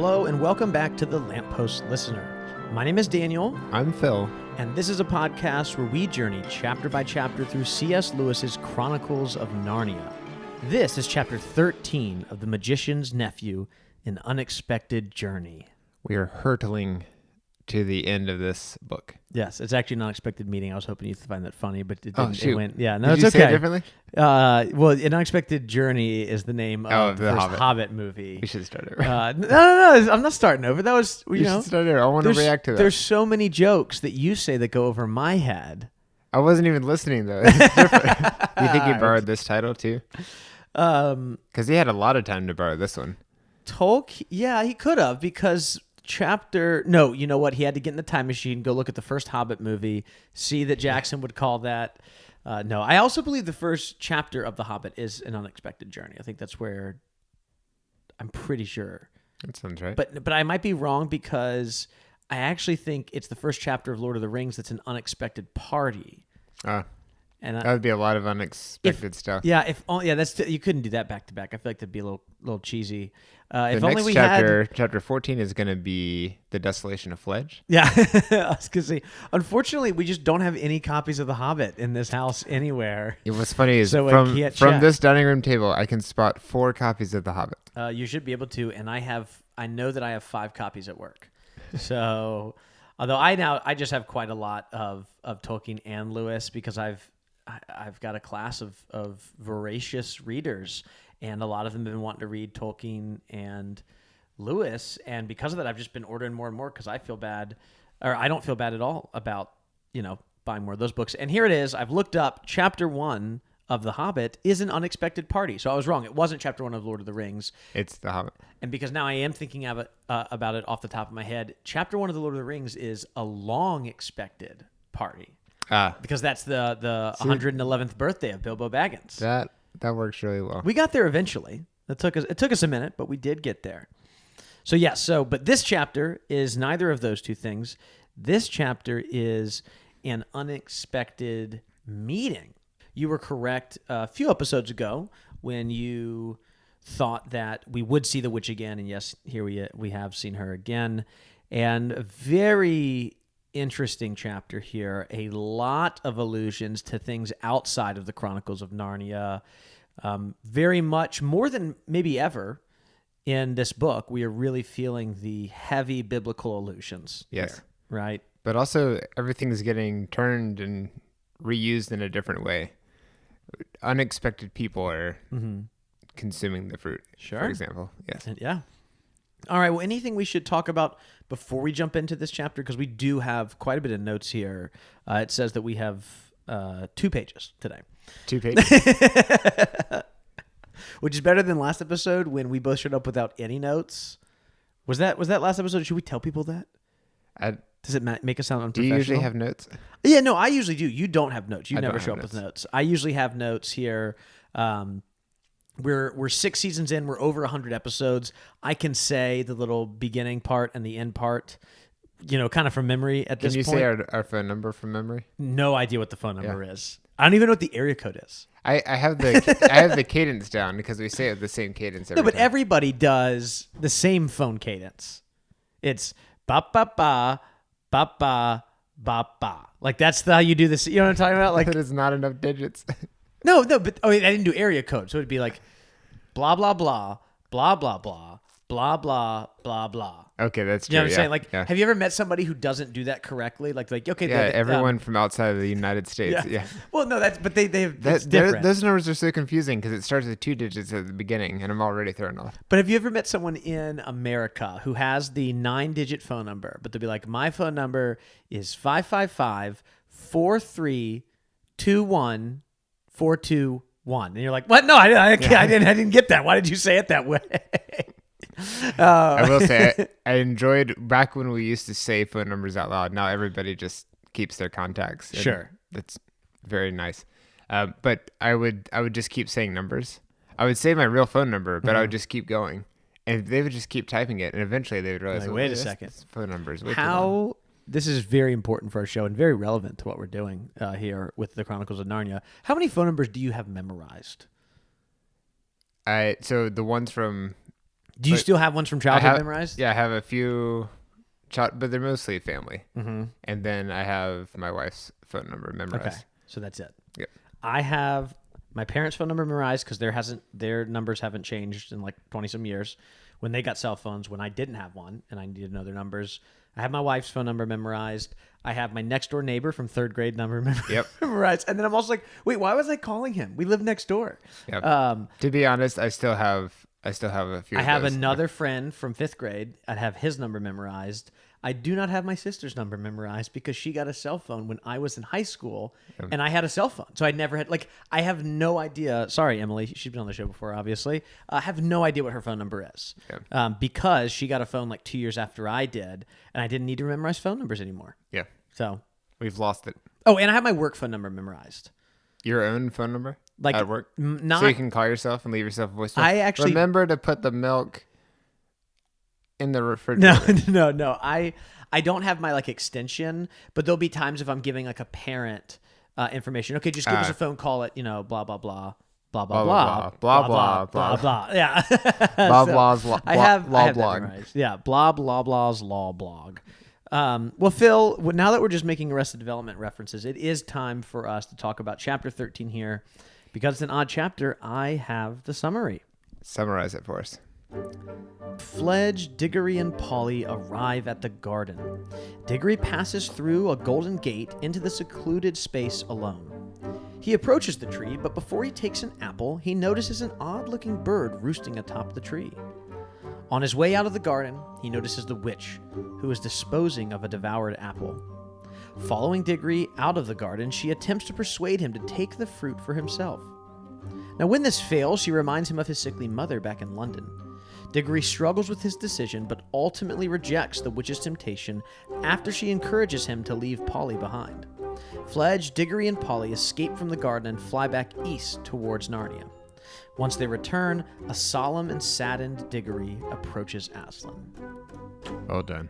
Hello and welcome back to The Lamppost Listener. My name is Daniel. I'm Phil. And this is a podcast where we journey chapter by chapter through C.S. Lewis's Chronicles of Narnia. This is chapter 13 of The Magician's Nephew, An Unexpected Journey. We are hurtling to the end of this book. Yes, it's actually an unexpected meeting. I was hoping you'd find that funny, but it didn't. Oh, shoot. It went, yeah, no, Did it's you okay. say it differently? Well, An Unexpected Journey is the name of the first Hobbit movie. We should start over. No, I'm not starting over. That was, you know. Should start over. I want to react to that. There's so many jokes that you say that go over my head. I wasn't even listening, though. It's different. Do you think he borrowed this title, too? Because he had a lot of time to borrow this one. Yeah, he could have, because... No, you know what? He had to get in the time machine, go look at the first Hobbit movie, see that Jackson would call that. No, I also believe the first chapter of The Hobbit is An Unexpected Journey. I think that's where I'm pretty sure. That sounds right. But I might be wrong, because I actually think it's the first chapter of Lord of the Rings that's an unexpected party. And that would be a lot of unexpected stuff. Yeah, you couldn't do that back to back. I feel like that'd be a little cheesy. The next chapter, chapter 14, is going to be The Desolation of Fledge. Yeah, I was going to say, unfortunately, we just don't have any copies of The Hobbit in this house anywhere. What's funny is from this dining room table, I can spot 4 copies of The Hobbit. You should be able to, and I know that I have 5 copies at work. So, although I just have quite a lot of Tolkien and Lewis, because I've got a class of voracious readers, and a lot of them have been wanting to read Tolkien and Lewis, and because of that, I've just been ordering more and more, because I feel bad, or I don't feel bad at all about, buying more of those books. And here it is. I've looked up chapter 1 of The Hobbit is An Unexpected Party. So I was wrong. It wasn't chapter 1 of Lord of the Rings. It's The Hobbit. And because now I am thinking of it, about it off the top of my head, chapter 1 of the Lord of the Rings is A Long Expected Party. Because that's the 111th birthday of Bilbo Baggins. That works really well. We got there eventually. It took us a minute, but we did get there. So but this chapter is neither of those two things. This chapter is an unexpected meeting. You were correct a few episodes ago when you thought that we would see the witch again, and yes, here we have seen her again. And a very interesting chapter here. A lot of allusions to things outside of the Chronicles of Narnia. Very much more than maybe ever in this book, we are really feeling the heavy biblical allusions. Yes. Here, right? But also, everything's getting turned and reused in a different way. Unexpected people are consuming the fruit, for example. Yes. Yeah. All right. Well, anything we should talk about before we jump into this chapter? Because we do have quite a bit of notes here. It says that we have 2 pages today. 2 pages? Which is better than last episode when we both showed up without any notes. Was that last episode? Should we tell people that? Does it make us sound unprofessional? Do you usually have notes? Yeah, no, I usually do. You don't have notes. You never show up notes. with notes. I usually have notes here. We're 6 seasons in. We're over 100 episodes. I can say the little beginning part and the end part, kind of from memory at this point. Can you say our phone number from memory? No idea what the phone number is. I don't even know what the area code is. I have the cadence down, because we say it with the same cadence every time. Everybody does the same phone cadence. It's ba ba ba ba ba ba ba. Like, that's how you do this. You know what I'm talking about? Like, that is not enough digits. No, but I didn't do area code, so it'd be like blah blah blah blah blah blah blah blah blah blah. Okay, that's true. You know what I'm saying? Like, have you ever met somebody who doesn't do that correctly? Like okay, yeah, everyone from outside of the United States. Yeah. Well, no, that's different. Those numbers are so confusing, because it starts with 2 digits at the beginning, and I'm already thrown off. But have you ever met someone in America who has the 9-digit phone number, but they'll be like, my phone number is 555-4321. 421, and you're like, what? No, I didn't get that. Why did you say it that way? I will say, I enjoyed back when we used to say phone numbers out loud. Now everybody just keeps their contacts. Sure, that's very nice. But I would just keep saying numbers. I would say my real phone number, but I would just keep going, and they would just keep typing it, and eventually they would realize, wait a second, phone numbers. How? This is very important for our show and very relevant to what we're doing here with the Chronicles of Narnia. How many phone numbers do you have memorized? So the ones from Do you still have ones from childhood memorized? Yeah, I have a few, but they're mostly family. Mm-hmm. And then I have my wife's phone number memorized. Okay, so that's it. Yep. I have my parents' phone number memorized because their numbers haven't changed in like 20-some years. When they got cell phones, when I didn't have one and I needed to know their numbers, I have my wife's phone number memorized. I have my next door neighbor from 3rd grade number memorized. And then I'm also like, wait, why was I calling him? We live next door. Yep. To be honest, I still have a few. I have another friend from 5th grade. I have his number memorized. I do not have my sister's number memorized because she got a cell phone when I was in high school and I had a cell phone. So I never had, I have no idea. Sorry, Emily. She's been on the show before, obviously. I have no idea what her phone number is because she got a phone like 2 years after I did and I didn't need to memorize phone numbers anymore. Yeah. So we've lost it. Oh, and I have my work phone number memorized. Your own phone number? Like at work? Not, so you can call yourself and leave yourself a voicemail? I actually... Remember to put the milk in the refrigerator. No. I don't have my extension, but there'll be times if I'm giving a parent information. Okay, just give us a phone call at, blah, blah, blah, blah, blah, blah, blah, blah, blah. Yeah. Blah, blah's law I have blog. That memorized. Yeah, blah, blah, blah's law blog. Well, Phil, now that we're just making Arrested Development references, it is time for us to talk about Chapter 13 here. Because it's an odd chapter, I have the summary. Summarize it for us. Fledge, Diggory, and Polly arrive at the garden. Diggory passes through a golden gate into the secluded space alone. He approaches the tree, but before he takes an apple, he notices an odd-looking bird roosting atop the tree. On his way out of the garden, he notices the witch, who is disposing of a devoured apple. Following Diggory out of the garden, she attempts to persuade him to take the fruit for himself. Now, when this fails, she reminds him of his sickly mother back in London. Diggory struggles with his decision, but ultimately rejects the witch's temptation after she encourages him to leave Polly behind. Fledge, Diggory, and Polly escape from the garden and fly back east towards Narnia. Once they return, a solemn and saddened Diggory approaches Aslan. Well done.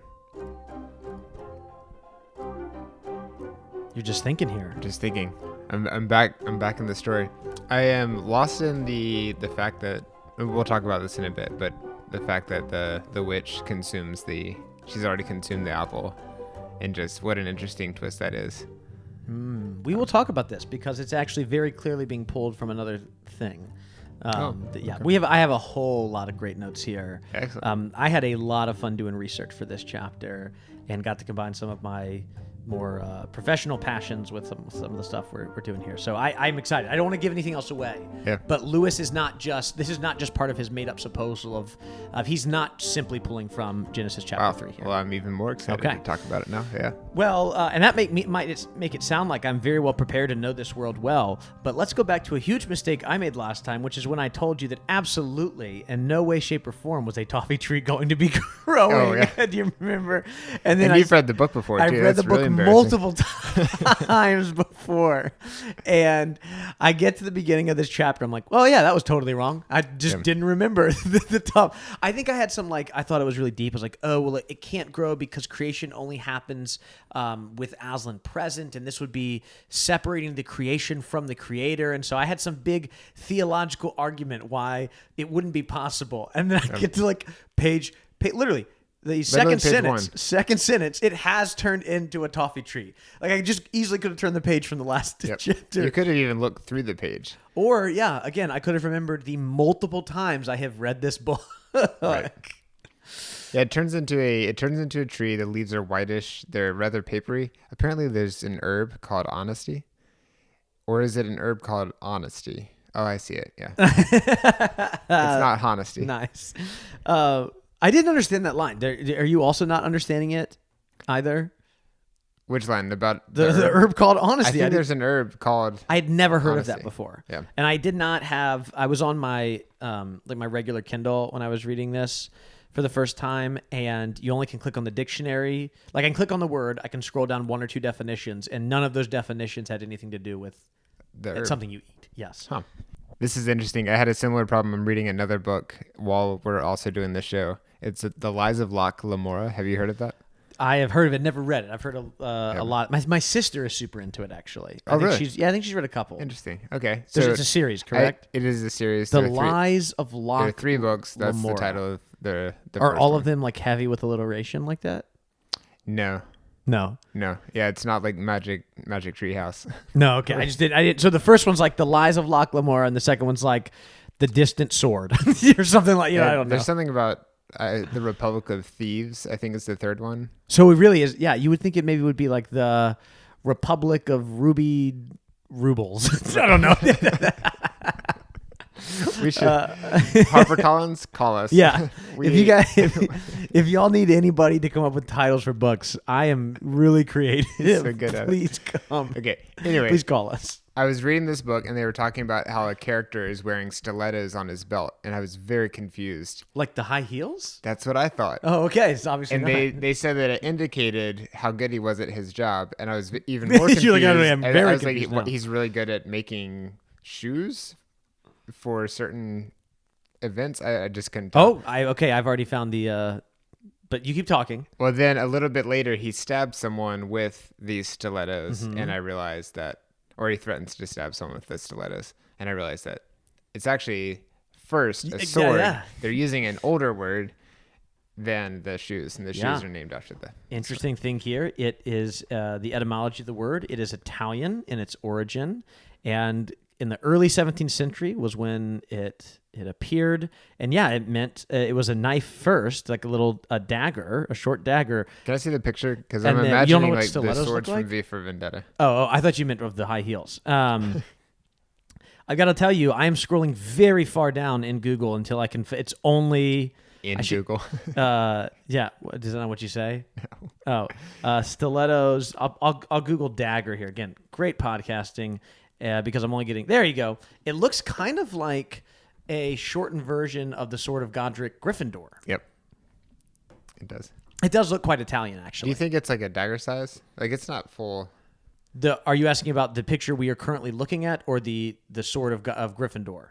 You're just thinking here. Just thinking. I'm back in the story. I am lost in the fact that we'll talk about this in a bit, but the fact that the witch she's already consumed the apple, and just what an interesting twist that is. We will talk about this because it's actually very clearly being pulled from another thing. Okay. I have a whole lot of great notes here. Excellent. I had a lot of fun doing research for this chapter and got to combine some of my more professional passions with some of the stuff we're doing here. So I'm excited. I don't want to give anything else away. Yeah. But Lewis is not just part of his made up supposal of he's not simply pulling from Genesis chapter 3 here. Well, I'm even more excited to talk about it now. Yeah. Well, and that might make it sound like I'm very well prepared to know this world well, but let's go back to a huge mistake I made last time, which is when I told you that absolutely in no way, shape, or form was a toffee tree going to be growing. Oh, yeah. Do you remember? And then you've read the book before, too. I've read the book multiple times before, and I get to the beginning of this chapter. I'm like, well, yeah, that was totally wrong. I just didn't remember the top. I think I had some I thought it was really deep. I was like, oh, well, it can't grow because creation only happens with Aslan present, and this would be separating the creation from the creator. And so I had some big theological argument why it wouldn't be possible. And then I get to page literally. The second sentence, it has turned into a toffee tree. I just easily could have turned the page from the last chapter. You could have even looked through the page. Or, again, I could have remembered the multiple times I have read this book. Right. Yeah, it turns into a tree. The leaves are whitish. They're rather papery. Apparently, there's an herb called honesty. Or is it an herb called honesty? Oh, I see it. Yeah. It's not honesty. Nice. I didn't understand that line. Are you also not understanding it either? Which line? About the herb called honesty? I think there's an herb called I had never heard of that before. Yeah. And I did not have... I was on my my regular Kindle when I was reading this for the first time, and you only can click on the dictionary. I can click on the word, I can scroll down one or two definitions, and none of those definitions had anything to do with something you eat. Yes. Huh. This is interesting. I had a similar problem. I'm reading another book while we're also doing this show. It's The Lies of Locke Lamora. Have you heard of that? I have heard of it, never read it. I've heard a lot. My sister is super into it, actually. Oh, really? I think she's read a couple. Interesting. Okay. So it's a series, correct? It is a series. The Lies of Locke. There are 3 books. That's Lamora. the title of the Are first all one. of them like heavy with alliteration like that? No. No. Yeah, it's not like Magic Treehouse. No, okay. I did. So the first one's like The Lies of Locke Lamora, and the second one's like The Distant Sword or something like, I don't know. There's something about the Republic of Thieves, I think is the third one. So it really is. Yeah, you would think it maybe would be like the Republic of Ruby Rubles. I don't know. We should HarperCollins, call us. Yeah. If y'all need anybody to come up with titles for books, I am really creative. So good at it. Please come. Okay. Anyway, Please call us. I was reading this book and they were talking about how a character is wearing stilettos on his belt, and I was very confused. Like the high heels? That's what I thought. Oh, okay. It's obviously And not. they said that it indicated how good he was at his job, and I was even more confused. You're like, I'm very I was confused like, now. he's really good at making shoes for certain events. I just couldn't tell. I've already found the but you keep talking. Well, then a little bit later, he stabbed someone with these stilettos, Mm-hmm. and I realized that, or he threatens to stab someone with the stilettos, and I realized that it's actually first a sword. yeah. They're using an older word than the shoes, and the shoes are named after the. Interesting thing here. It is the etymology of the word. It is Italian in its origin, and in the early 17th century was when it appeared. And yeah, it meant it was a knife first, like a dagger, a short dagger. Can I see the picture? Because And I'm then- you don't know imagining what like the stilettos swords look like? from V for Vendetta. Oh, I thought you meant of the high heels. I got to tell you, I am scrolling very far down in Google until I can. It's only In I should- Google. yeah. Is that not what you say? No. Oh, stilettos. I'll Google dagger here again. Great podcasting, because I'm only getting. There you go. It looks kind of like a shortened version of the Sword of Godric Gryffindor. Yep. It does. It does look quite Italian, Do actually. you think it's like a dagger size? Like it's not full. Are you asking about the picture we are currently looking at, or the Sword of Gryffindor?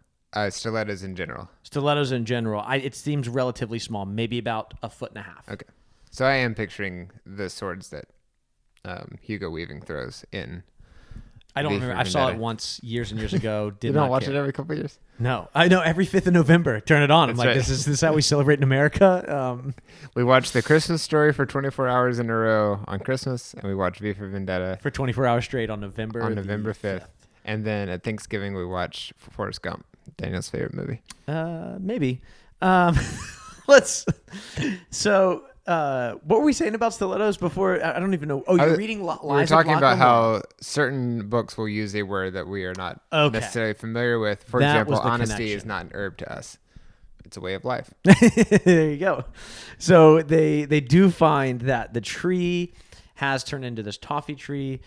Stilettos in general. Stilettos in general, it seems relatively small, maybe about 1.5 feet. Okay. So I am picturing the swords that Hugo Weaving throws in. I don't V for remember. I saw it Vendetta. once years and years ago. Did You not don't watch care. it every couple of years? No, I know every 5th of November. Turn it on. I'm That's like, right. this is how we celebrate in America. We watched The Christmas Story for 24 hours in a row on Christmas, and we watched V for Vendetta For 24 hours straight on November. on the November 5th. And then at Thanksgiving, we watched Forrest Gump, Daniel's favorite movie. Maybe. Let's. So, what were we saying about stilettos before? I don't even know. Oh, you're reading Lies We were of talking Locke about Lamora. how certain books will use a word that we are not Okay. necessarily familiar with. For That example, was the honesty connection. is not an herb to us. It's a way of life. There you go. So they do find that the tree has turned into this toffee tree,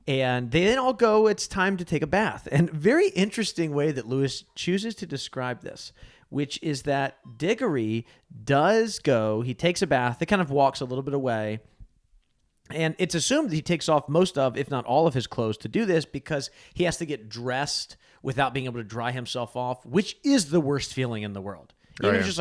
and they then all go, it's time to take a bath. And very interesting way that Lewis chooses to describe this, which is that Diggory does go, he takes a bath, he kind of walks a little bit away, and it's assumed that he takes off most of, if not all of his clothes to do this, because he has to get dressed without being able to dry himself off, which is the worst feeling in the world. Even if it's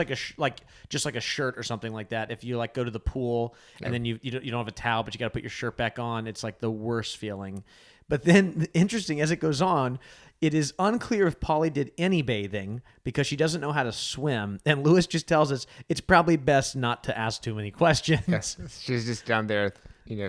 just like a shirt or something like that. If you like go to the pool and then you don't have a towel, but you got to put your shirt back on, it's like the worst feeling. But then, interesting as it goes on, it is unclear if Polly did any bathing because she doesn't know how to swim. And Lewis just tells us it's probably best not to ask too many questions. Yes. She's just down there,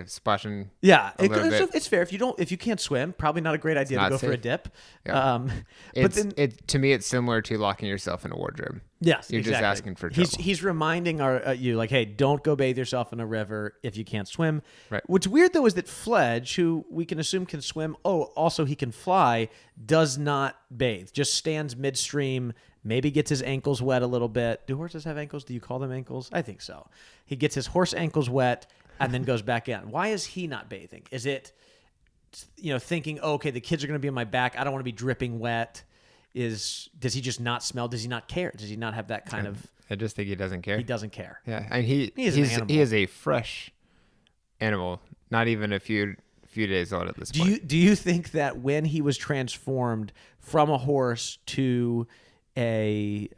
splashing. Yeah, little bit. it's fair. If you can't swim, probably not a great idea to not go for a safe. dip. Yeah. But then, To me, it's similar to locking yourself in a wardrobe. yes, You're exactly. just asking for trouble. He's reminding you like, hey, don't go bathe yourself in a river if you can't swim. Right. What's weird though is that Fledge, who we can assume can swim, also he can fly, does not bathe. Just stands midstream. Maybe gets his ankles wet a little bit. Do horses have ankles? Do you call them ankles? I think so. He gets his horse ankles wet and then goes back in. Why is he not bathing? Is it, thinking, okay, the kids are going to be on my back. I don't want to be dripping wet. Does he just not smell? Does he not care? Does he not have that kind of? I just think he doesn't care. He doesn't care. Yeah, and he is an animal. he is a fresh animal, not even a few days old at this point. Do you think that when he was transformed from a horse to a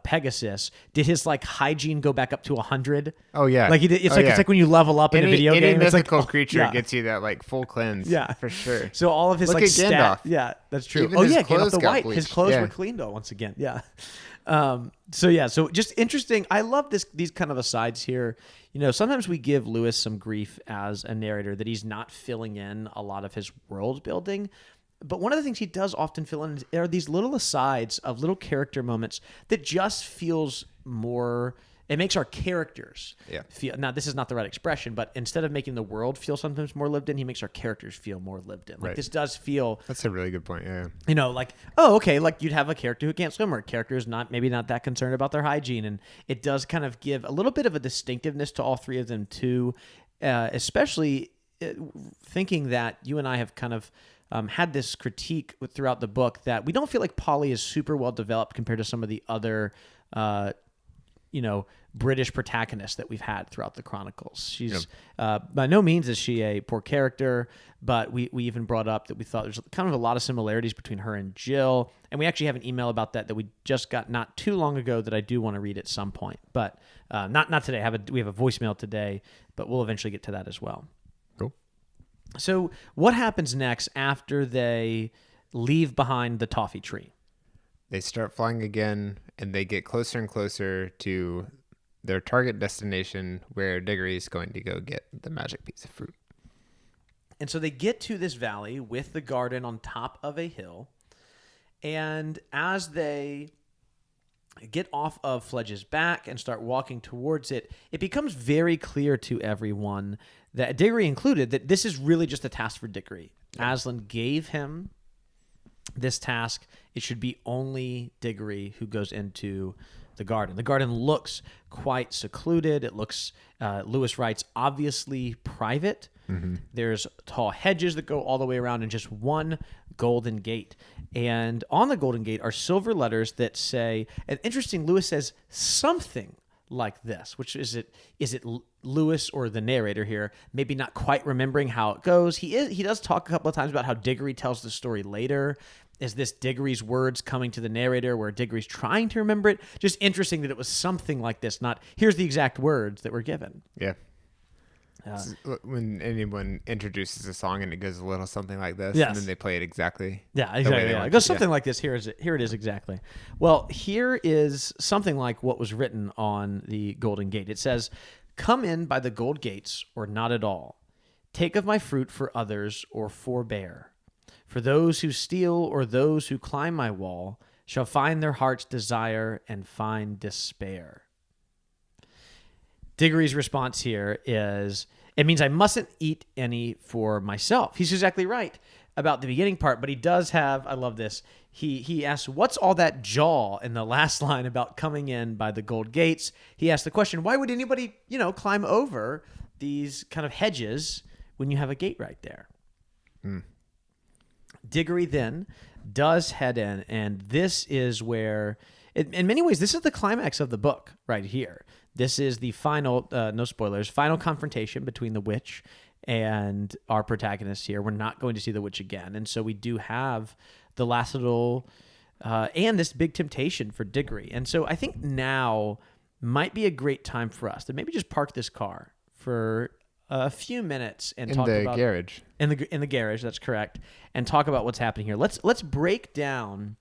Pegasus, did his like hygiene go back up to 100? Oh yeah, Like it's oh, like yeah. it's like when you level up in a video game. Any It's like mythical creature yeah. gets you that like full cleanse. Yeah, for sure. So all of his Look like at Gandalf. yeah, that's true. Even Oh his yeah, Gandalf clothes the got White. His bleached. clothes Yeah. were cleaned once again. Yeah. So just interesting. I love these kind of asides here. You know, sometimes we give Lewis some grief as a narrator that he's not filling in a lot of his world building. But one of the things he does often fill in are these little asides of little character moments that just feels more. It makes our characters feel. Now, this is not the right expression, but instead of making the world feel sometimes more lived in, he makes our characters feel more lived in. Like Right. this does feel. That's a really good point. Yeah. You know, like, oh, okay, like you'd have a character who can't swim, or a character who's maybe not that concerned about their hygiene, and it does kind of give a little bit of a distinctiveness to all three of them too, especially thinking that you and I have kind of had this critique throughout the book that we don't feel like Polly is super well developed compared to some of the other, British protagonists that we've had throughout the Chronicles. She's by no means is she a poor character, but we even brought up that we thought there's kind of a lot of similarities between her and Jill, and we actually have an email about that we just got not too long ago that I do want to read at some point, but not today. We have a voicemail today, but we'll eventually get to that as well. Cool. So what happens next after they leave behind the toffee tree? They start flying again, and they get closer and closer to their target destination where Diggory is going to go get the magic piece of fruit. And so they get to this valley with the garden on top of a hill. And as they get off of Fledge's back and start walking towards it, it becomes very clear to everyone, that Diggory included, that this is really just a task for Diggory. Aslan gave him this task. It should be only Diggory who goes into the garden. The garden looks quite secluded. It looks, Lewis writes, obviously private. Mm-hmm. There's tall hedges that go all the way around and just one golden gate. And on the golden gate are silver letters that say, and interesting, Lewis says something like this, which is it Lewis or the narrator here, maybe not quite remembering how it goes. He does talk a couple of times about how Diggory tells the story later. Is this Diggory's words coming to the narrator where Diggory's trying to remember it? Just interesting that it was something like this, not here's the exact words that were given. Yeah. When anyone introduces a song and it goes a little something like this, yes. and then they play it exactly. Yeah, exactly. It goes something like this. Here it is exactly. Well, here is something like what was written on the Golden Gate. It says, "Come in by the gold gates, or not at all. Take of my fruit for others, or forbear. For those who steal, or those who climb my wall, shall find their heart's desire and find despair." Diggory's response here is, it means I mustn't eat any for myself. He's exactly right about the beginning part, but he does have, I love this, he asks, what's all that jaw in the last line about coming in by the gold gates? He asks the question, why would anybody, climb over these kind of hedges when you have a gate right there? Diggory then does head in, and this is where, in many ways, this is the climax of the book right here. This is the final, no spoilers, final confrontation between the witch and our protagonist here. We're not going to see the witch again. And so we do have the last little, and this big temptation for Diggory. And so I think now might be a great time for us to maybe just park this car for a few minutes and talk about garage. In the garage, that's correct. And talk about what's happening here. Let's break down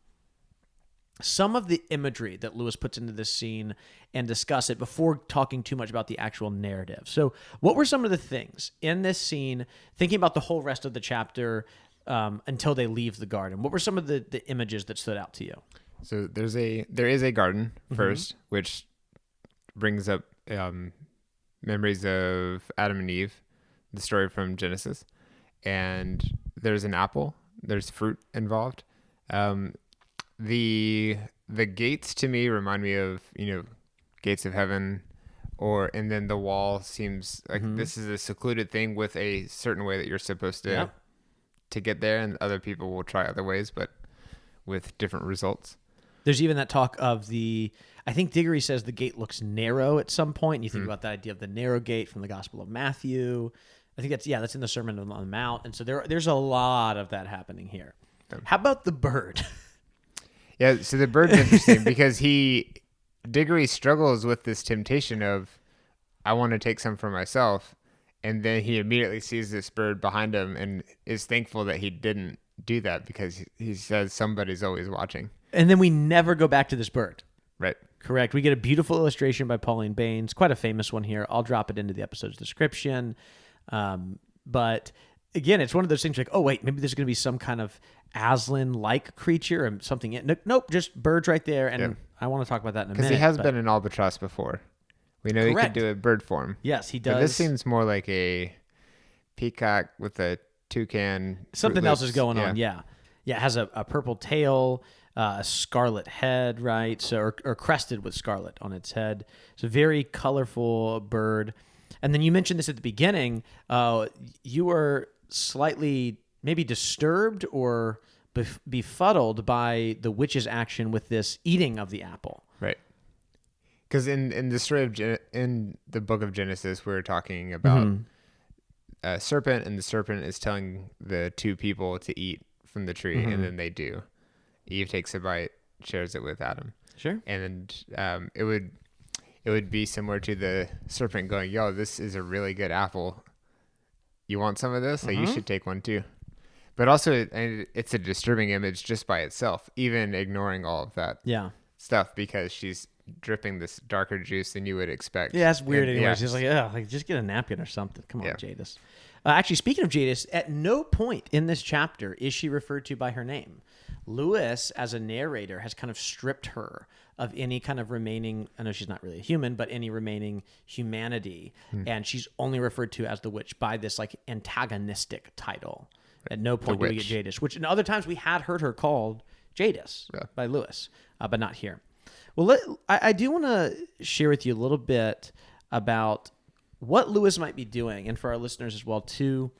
some of the imagery that Lewis puts into this scene and discuss it before talking too much about the actual narrative. So what were some of the things in this scene, thinking about the whole rest of the chapter until they leave the garden? What were some of the images that stood out to you? So there is a garden first, which brings up memories of Adam and Eve, the story from Genesis. And there's an apple. There's fruit involved. The gates to me remind me of, gates of heaven, and then the wall seems like this is a secluded thing with a certain way that you're supposed to get there, and other people will try other ways, but with different results. There's even that talk of I think Diggory says the gate looks narrow at some point. And you think about the idea of the narrow gate from the Gospel of Matthew. I think that's in the Sermon on the Mount. And so there's a lot of that happening here. How about the bird? Yeah, so the bird's interesting because Diggory struggles with this temptation of, I want to take some for myself. And then he immediately sees this bird behind him and is thankful that he didn't do that because he says somebody's always watching. And then we never go back to this bird. Right. Correct. We get a beautiful illustration by Pauline Baines, quite a famous one here. I'll drop it into the episode's description. But again, it's one of those things like, oh, wait, maybe there's going to be some kind of Aslan-like creature or something. Nope, just birds right there. And I want to talk about that in a minute. Because he has been an albatross before. We know he could do a bird form. Yes, he does. But this seems more like a peacock with a toucan. Something else is going on, yeah. Yeah, it has a purple tail, a scarlet head, right? So or crested with scarlet on its head. It's a very colorful bird. And then you mentioned this at the beginning. You were slightly maybe disturbed or befuddled by the witch's action with this eating of the apple. Right. Because in the story of in the book of Genesis, we're talking about a serpent, and the serpent is telling the two people to eat from the tree, and then they do. Eve takes a bite, shares it with Adam. Sure. And it would be similar to the serpent going, "Yo, this is a really good apple. You want some of this? So you should take one too." But also, it's a disturbing image just by itself, even ignoring all of that stuff, because she's dripping this darker juice than you would expect. Yeah, that's weird anyways. He's like, just get a napkin or something. Come on, Jadis. Actually, speaking of Jadis, at no point in this chapter is she referred to by her name. Lewis, as a narrator, has kind of stripped her of any kind of remaining, I know she's not really a human, but any remaining humanity. And she's only referred to as the witch by this like antagonistic title. At no point do we get Jadis, which in other times we had heard her called Jadis by Lewis, but not here. Well, I do want to share with you a little bit about what Lewis might be doing, and for our listeners as well, too.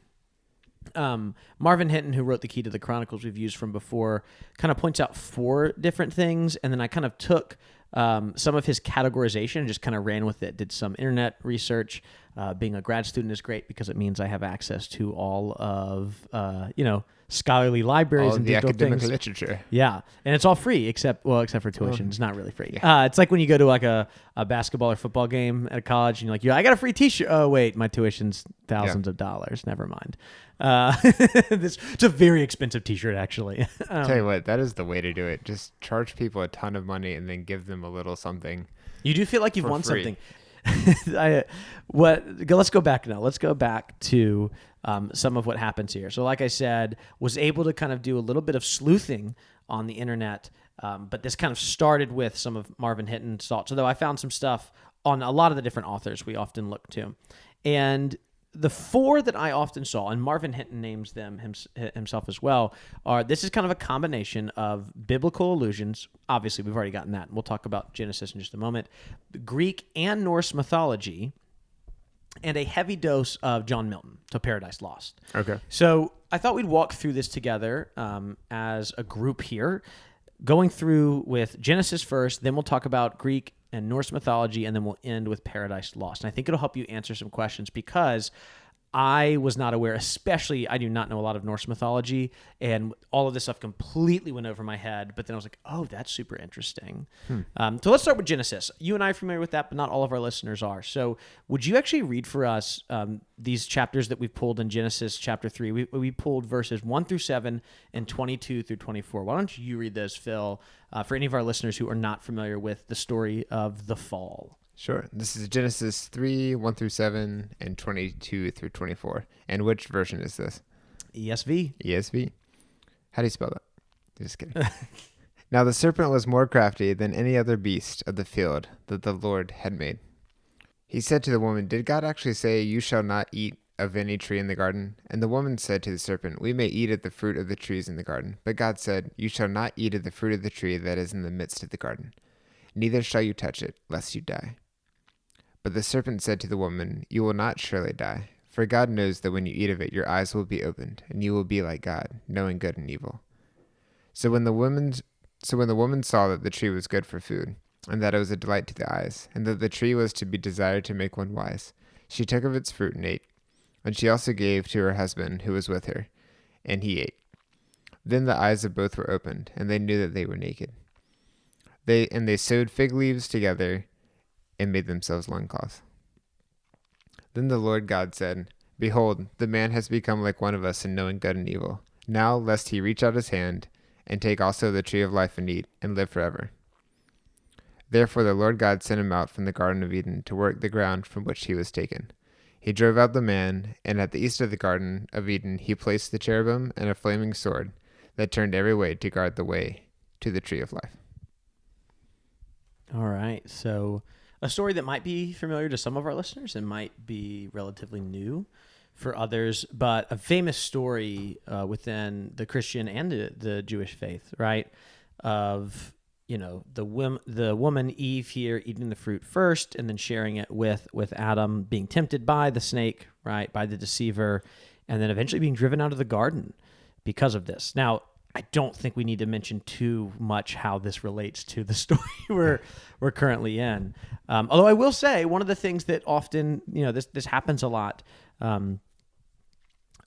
Marvin Hinton, who wrote the key to the Chronicles we've used from before, kind of points out 4 different things, and then I kind of took some of his categorization and just kind of ran with it, did some internet research. Being a grad student is great because it means I have access to all of, scholarly libraries and the digital academic things. literature. Yeah, and it's all free except for tuition. It's not really free. Yeah. It's like when you go to like a basketball or football game at a college and you're like, I got a free T-shirt. Oh wait, my tuition's thousands of dollars. Never mind. It's a very expensive T-shirt actually. Tell you what, that is the way to do it. Just charge people a ton of money and then give them a little something. You do feel like you've won something. Let's go back now. Let's go back to some of what happens here. So like I said, was able to kind of do a little bit of sleuthing on the internet, but this kind of started with some of Marvin Hinton's thoughts, although I found some stuff on a lot of the different authors we often look to. And the 4 that I often saw, and Marvin Hinton names them himself as well, this is kind of a combination of biblical allusions. Obviously, we've already gotten that. We'll talk about Genesis in just a moment. Greek and Norse mythology, and a heavy dose of John Milton, so Paradise Lost. Okay. So I thought we'd walk through this together as a group here, going through with Genesis first, then we'll talk about Greek and Norse mythology, and then we'll end with Paradise Lost. And I think it'll help you answer some questions because I was not aware, especially I do not know a lot of Norse mythology, and all of this stuff completely went over my head. But then I was like, oh, that's super interesting. So let's start with Genesis. You and I are familiar with that, but not all of our listeners are. So would you actually read for us these chapters that we've pulled in Genesis chapter 3? We pulled verses 1 through 7 and 22 through 24. Why don't you read those, Phil, for any of our listeners who are not familiar with the story of the fall? Sure. This is Genesis 3, 1 through 7, and 22 through 24. And which version is this? ESV. ESV. How do you spell that? Just kidding. Now the serpent was more crafty than any other beast of the field that the Lord had made. He said to the woman, "Did God actually say, 'You shall not eat of any tree in the garden?' And the woman said to the serpent, 'We may eat of the fruit of the trees in the garden. But God said, 'You shall not eat of the fruit of the tree that is in the midst of the garden. Neither shall you touch it, lest you die.' But the serpent said to the woman, 'You will not surely die, for God knows that when you eat of it, your eyes will be opened, and you will be like God, knowing good and evil.' So when the woman saw that the tree was good for food, and that it was a delight to the eyes, and that the tree was to be desired to make one wise, she took of its fruit and ate. And she also gave to her husband who was with her, and he ate. Then the eyes of both were opened, and they knew that they were naked. They sewed fig leaves together and made themselves loincloths. Then the Lord God said, "Behold, the man has become like one of us in knowing good and evil. Now lest he reach out his hand and take also the tree of life and eat and live forever." Therefore the Lord God sent him out from the Garden of Eden to work the ground from which he was taken. He drove out the man, and at the east of the Garden of Eden he placed the cherubim and a flaming sword that turned every way to guard the way to the tree of life. All right. So a story that might be familiar to some of our listeners and might be relatively new for others, but a famous story within the Christian and the Jewish faith, right? Of the woman Eve here eating the fruit first and then sharing it with Adam, being tempted by the snake, right, by the deceiver, and then eventually being driven out of the garden because of this. Now, I don't think we need to mention too much how this relates to the story we're currently in. Although I will say one of the things that often, this happens a lot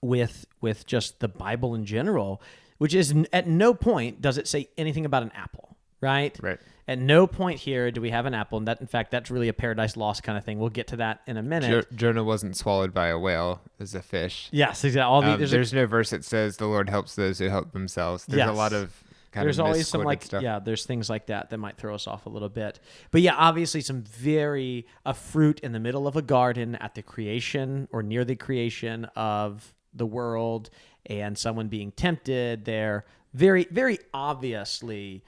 with just the Bible in general, which is at no point does it say anything about an apple. Right? Right. At no point here do we have an apple, and that, in fact, that's really a Paradise Lost kind of thing. We'll get to that in a minute. Jonah wasn't swallowed by a whale as a fish. Yes, exactly. There's no verse that says the Lord helps those who help themselves. There's a lot of there's always some stuff. There's things like that might throw us off a little bit. But yeah, obviously a fruit in the middle of a garden at the creation or near the creation of the world, and someone being tempted there. Very, very obviously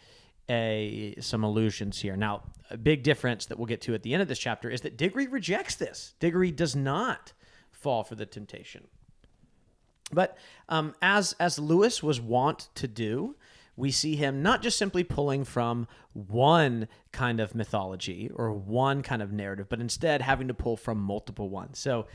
some allusions here. Now, a big difference that we'll get to at the end of this chapter is that Diggory rejects this. Diggory does not fall for the temptation. But as Lewis was wont to do, we see him not just simply pulling from one kind of mythology or one kind of narrative, but instead having to pull from multiple ones. So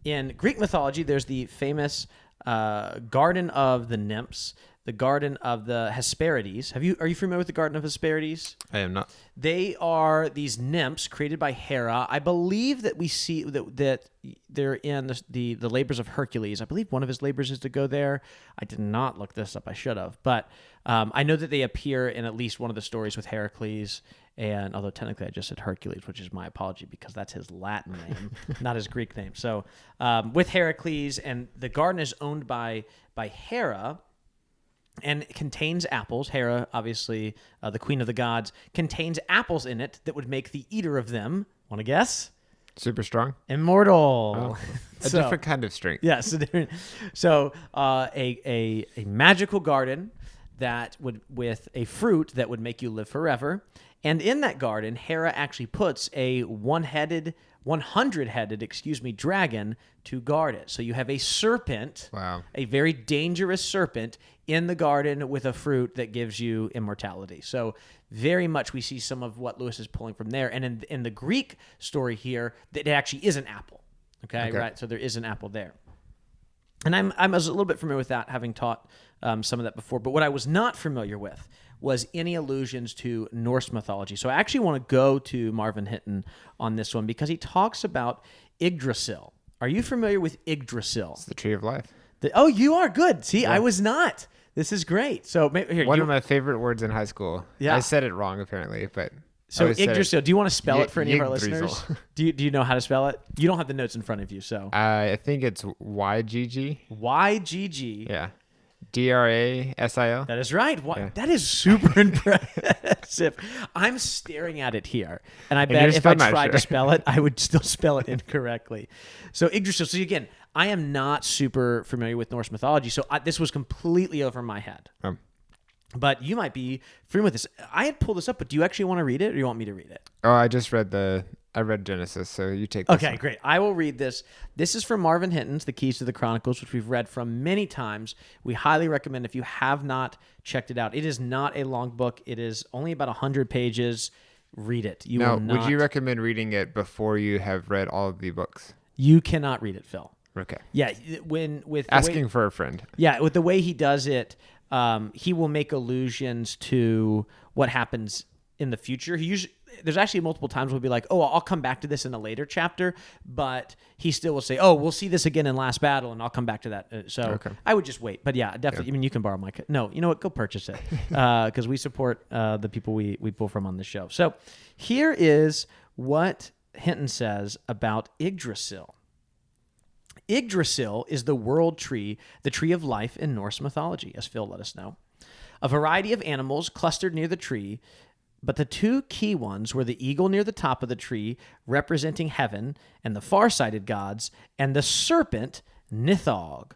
in Greek mythology, there's the famous Garden of the Nymphs, the Garden of the Hesperides. Are you familiar with the Garden of Hesperides? I am not. They are these nymphs created by Hera. I believe that we see that they're in the labors of Hercules. I believe one of his labors is to go there. I did not look this up. I should have. But I know that they appear in at least one of the stories with Heracles. And although technically I just said Hercules, which is my apology because that's his Latin name, not his Greek name. So with Heracles, and the garden is owned by Hera, and it contains apples. Hera, obviously the queen of the gods, contains apples in it that would make the eater of them, want to guess? Super strong? Immortal. Oh, a different kind of strength. Yes. So a magical garden that would, with a fruit that would make you live forever. And in that garden, Hera actually puts a 100-headed dragon to guard it. So you have a serpent, a very dangerous serpent, in the garden with a fruit that gives you immortality. So very much we see some of what Lewis is pulling from there. And in the Greek story here, that it actually is an apple. Okay, right? So there is an apple there. And I was a little bit familiar with that, having taught some of that before. But what I was not familiar with was any allusions to Norse mythology. So I actually want to go to Marvin Hinton on this one because he talks about Yggdrasil. Are you familiar with Yggdrasil? It's the tree of life. Oh, you are good. See, I was not. This is great. So here, one of my favorite words in high school. Yeah. I said it wrong apparently, but so Yggdrasil. Do you want to spell it for any of our listeners? Do you know how to spell it? You don't have the notes in front of you, so I think it's YGG. YGG. Yeah. DRASIL. That is right. Yeah. That is super impressive. I'm staring at it here, and I bet if I tried to spell it, I would still spell it incorrectly. So Yggdrasil. So again, I am not super familiar with Norse mythology, so this was completely over my head. But you might be familiar with this. I had pulled this up, but do you actually want to read it, or do you want me to read it? Oh, I read Genesis, so you take this. Okay, one. Great. I will read this. This is from Marvin Hinton's The Keys to the Chronicles, which we've read from many times. We highly recommend if you have not checked it out. It is not a long book. It is only about 100 pages. Read it. Would you recommend reading it before you have read all of the books? You cannot read it, Phil. Okay. Yeah, asking for a friend. Yeah, with the way he does it, he will make allusions to what happens in the future. There's actually multiple times we'll be like, oh, I'll come back to this in a later chapter, but he still will say, oh, we'll see this again in Last Battle, and I'll come back to that. So I would just wait. But yeah, definitely. I mean, you can borrow my. No, you know what? Go purchase it because we support the people we pull from on the show. So here is what Hinton says about Yggdrasil. Yggdrasil is the world tree, the tree of life in Norse mythology, as Phil let us know. A variety of animals clustered near the tree, but the two key ones were the eagle near the top of the tree, representing heaven and the far-sighted gods, and the serpent, Nithog,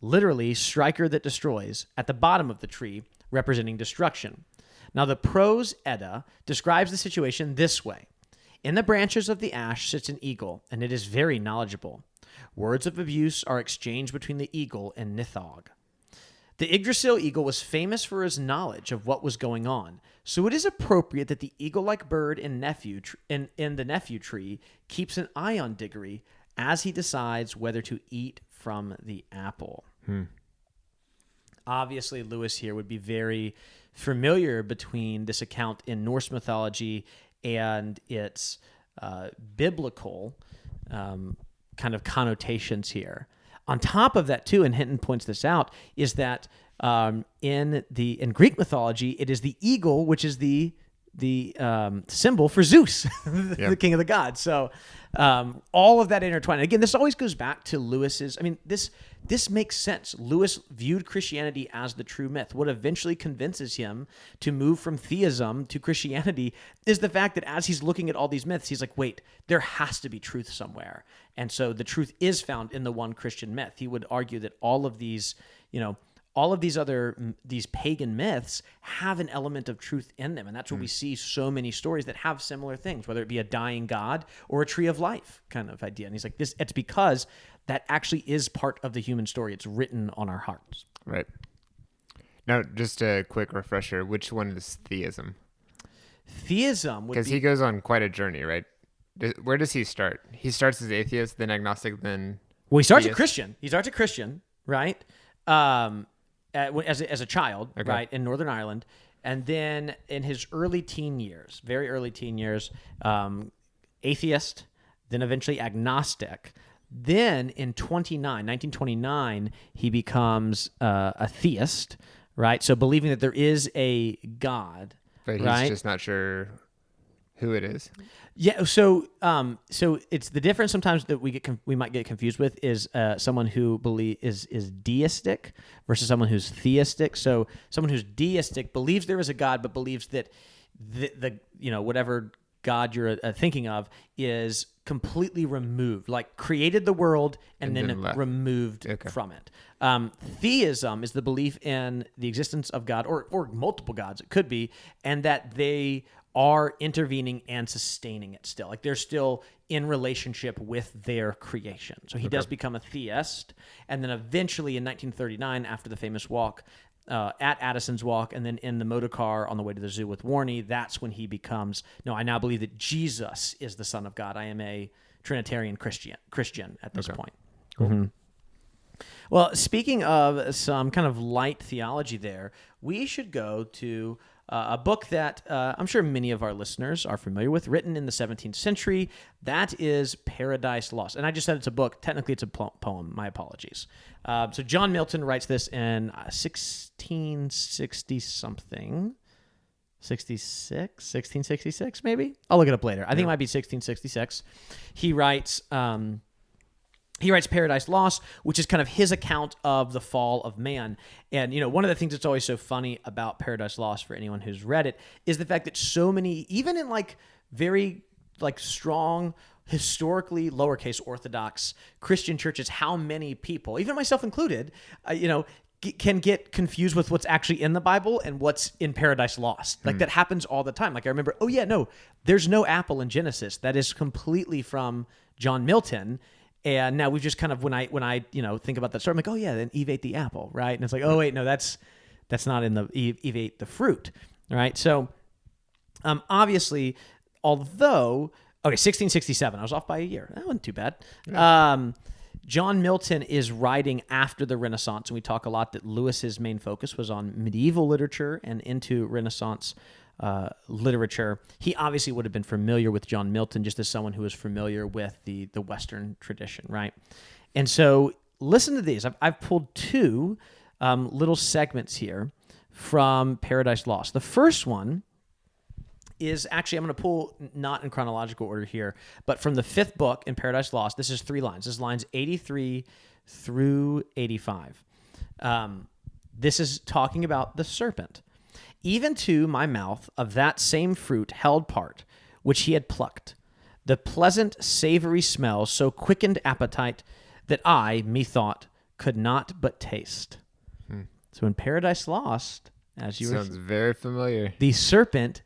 literally striker that destroys, at the bottom of the tree, representing destruction. Now, the Prose Edda describes the situation this way. In the branches of the ash sits an eagle, and it is very knowledgeable. Words of abuse are exchanged between the eagle and Nithog. The Yggdrasil eagle was famous for his knowledge of what was going on, so it is appropriate that the eagle-like bird in the Nephew tree keeps an eye on Diggory as he decides whether to eat from the apple. Obviously, Lewis here would be very familiar between this account in Norse mythology and its biblical kind of connotations here. On top of that, too, and Hinton points this out, is that in Greek mythology, it is the eagle, which is the symbol for Zeus, the king of the gods. So all of that intertwined. Again, this always goes back to Lewis's. I mean, this makes sense. Lewis viewed Christianity as the true myth. What eventually convinces him to move from theism to Christianity is the fact that as he's looking at all these myths, he's like, wait, there has to be truth somewhere. And so the truth is found in the one Christian myth. He would argue that all of these pagan myths have an element of truth in them. And that's where we see so many stories that have similar things, whether it be a dying god or a tree of life kind of idea. And he's like, it's because that actually is part of the human story. It's written on our hearts. Right. Now, just a quick refresher. Which one is theism? Theism would be... Because he goes on quite a journey, right? Where does he start? He starts as atheist, then agnostic, then... Well, he starts a Christian. He starts a Christian, right? As a child, right, in Northern Ireland. And then in his early teen years, very early teen years, atheist, then eventually agnostic. Then in 1929, he becomes a theist, right? So believing that there is a God, but he's just not sure who it is. Yeah, so it's the difference sometimes that we might get confused with is someone who is deistic versus someone who's theistic. So someone who's deistic believes there is a God, but believes that the whatever God you're thinking of is completely removed, like created the world and then removed from it. Theism is the belief in the existence of God or multiple gods, it could be, and that they are intervening and sustaining it still. Like they're still in relationship with their creation. So he does become a theist. And then eventually in 1939, after the famous walk at Addison's Walk, and then in the motor car on the way to the zoo with Warney, that's when he becomes, no, I now believe that Jesus is the Son of God. I am a Trinitarian Christian at this point. Cool. Mm-hmm. Well, speaking of some kind of light theology there, we should go to a book that I'm sure many of our listeners are familiar with, written in the 17th century. That is Paradise Lost. And I just said it's a book. Technically, it's a poem. My apologies. So John Milton writes this in 1660-something. 1666, maybe? I'll look it up later. I think it might be 1666. He writes Paradise Lost, which is kind of his account of the fall of man. And, one of the things that's always so funny about Paradise Lost for anyone who's read it is the fact that so many, even in very strong, historically lowercase orthodox Christian churches, how many people, even myself included, can get confused with what's actually in the Bible and what's in Paradise Lost. That happens all the time. I remember, there's no apple in Genesis. That is completely from John Milton. And now we've just kind of, when I think about that story, I'm like, oh yeah, then Eve ate the apple, right? And it's like, oh wait, no, that's not in the Eve ate the fruit, right? So, obviously, although 1667, I was off by a year. That wasn't too bad. Yeah. John Milton is writing after the Renaissance, and we talk a lot that Lewis's main focus was on medieval literature and into Renaissance literature. He obviously would have been familiar with John Milton, just as someone who was familiar with the Western tradition, right? And so listen to these. I've pulled two little segments here from Paradise Lost. The first one is actually, I'm going to pull not in chronological order here, but from the 5th book in Paradise Lost. This is 3 lines. This is lines 83 through 85. This is talking about the serpent. Even to my mouth of that same fruit held part, which he had plucked. The pleasant, savory smell so quickened appetite that I, methought, could not but taste. So in Paradise Lost, as you sounds very familiar. The serpent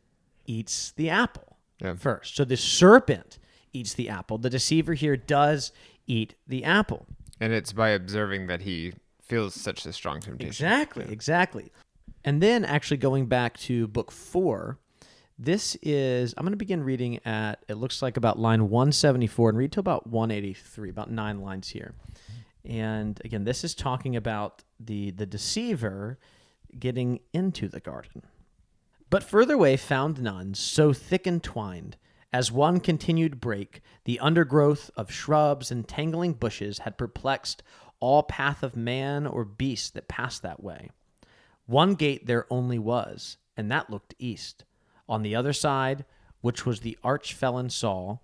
eats the apple Yeah. first. So the serpent eats the apple. The deceiver here does eat the apple. And it's by observing that he feels such a strong temptation. Exactly. And then actually going back to book 4, this is, I'm going to begin reading at, it looks like about line 174 and read to about 183, about 9 lines here. And again, this is talking about the deceiver getting into the garden. But further away found none, so thick entwined, as one continued brake, the undergrowth of shrubs and tangling bushes had perplexed all path of man or beast that passed that way. One gate there only was, and that looked east. On the other side, which was the arch-felon Saul,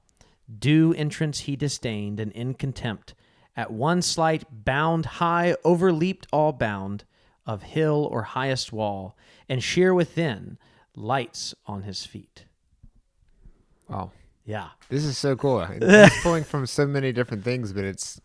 due entrance he disdained, and in contempt, at one slight bound high overleaped all bound of hill or highest wall, and sheer within, lights on his feet. Wow. Yeah. This is so cool. It's pulling from so many different things, but it's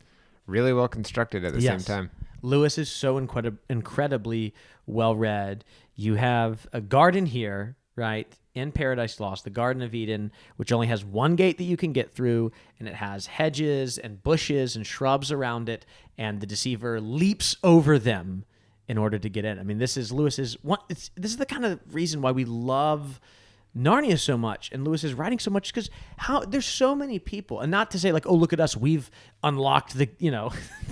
really well constructed at the same time. Lewis is so incredibly well read. You have a garden here, right, in Paradise Lost, the Garden of Eden, which only has one gate that you can get through, and it has hedges and bushes and shrubs around it, and the deceiver leaps over them in order to get in. I mean, this is Lewis's one. This is the kind of reason why we love Narnia so much and Lewis is writing so much, because there's so many people, and not to say like, oh, look at us, we've unlocked the,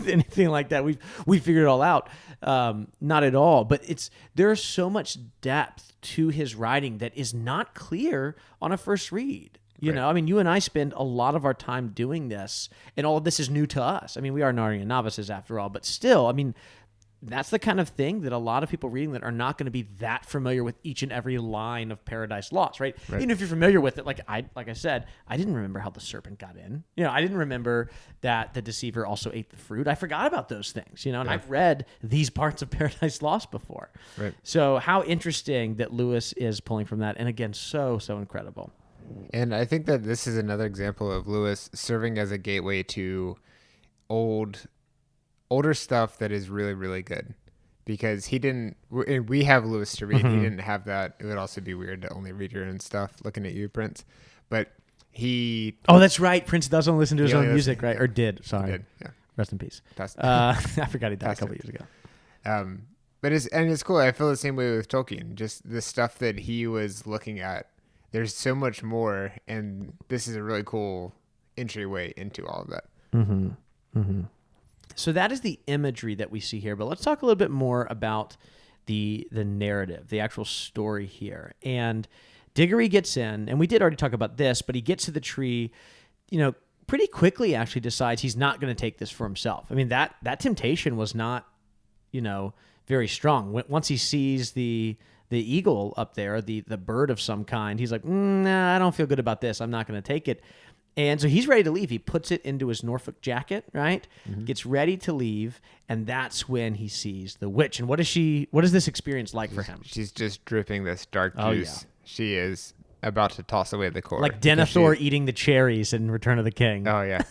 anything like that. We figured it all out. Not at all. But there's so much depth to his writing that is not clear on a first read. You know, I mean, you and I spend a lot of our time doing this, and all of this is new to us. I mean, we are Narnia novices after all, but still, I mean, that's the kind of thing that a lot of people reading that are not going to be that familiar with each and every line of Paradise Lost, right? Even if you're familiar with it, like I said, I didn't remember how the serpent got in. I didn't remember that the deceiver also ate the fruit. I forgot about those things, and I've read these parts of Paradise Lost before. Right. So how interesting that Lewis is pulling from that. And again, so incredible. And I think that this is another example of Lewis serving as a gateway to older stuff that is really, really good, because we have Lewis to read. He didn't have that. It would also be weird to only read your own stuff, looking at you, Prince. But oh, that's right. Prince doesn't listen to his own music, right? Or did. Sorry. He did, yeah. Rest in peace. I forgot he died a couple years ago. But it's cool. I feel the same way with Tolkien. Just the stuff that he was looking at. There's so much more, and this is a really cool entryway into all of that. Mm-hmm. Mm-hmm. So that is the imagery that we see here, but let's talk a little bit more about the narrative, the actual story here. And Diggory gets in, and we did already talk about this, but he gets to the tree, pretty quickly actually decides he's not going to take this for himself. I mean, that temptation was not, very strong. Once he sees the eagle up there, the bird of some kind, he's like, nah, I don't feel good about this. I'm not going to take it. And so he's ready to leave. He puts it into his Norfolk jacket, right? Mm-hmm. Gets ready to leave, and that's when he sees the witch. And what is this experience like for him? She's just dripping this dark juice. Yeah. She is about to toss away the cord. Like Denethor eating the cherries in Return of the King. Oh yeah.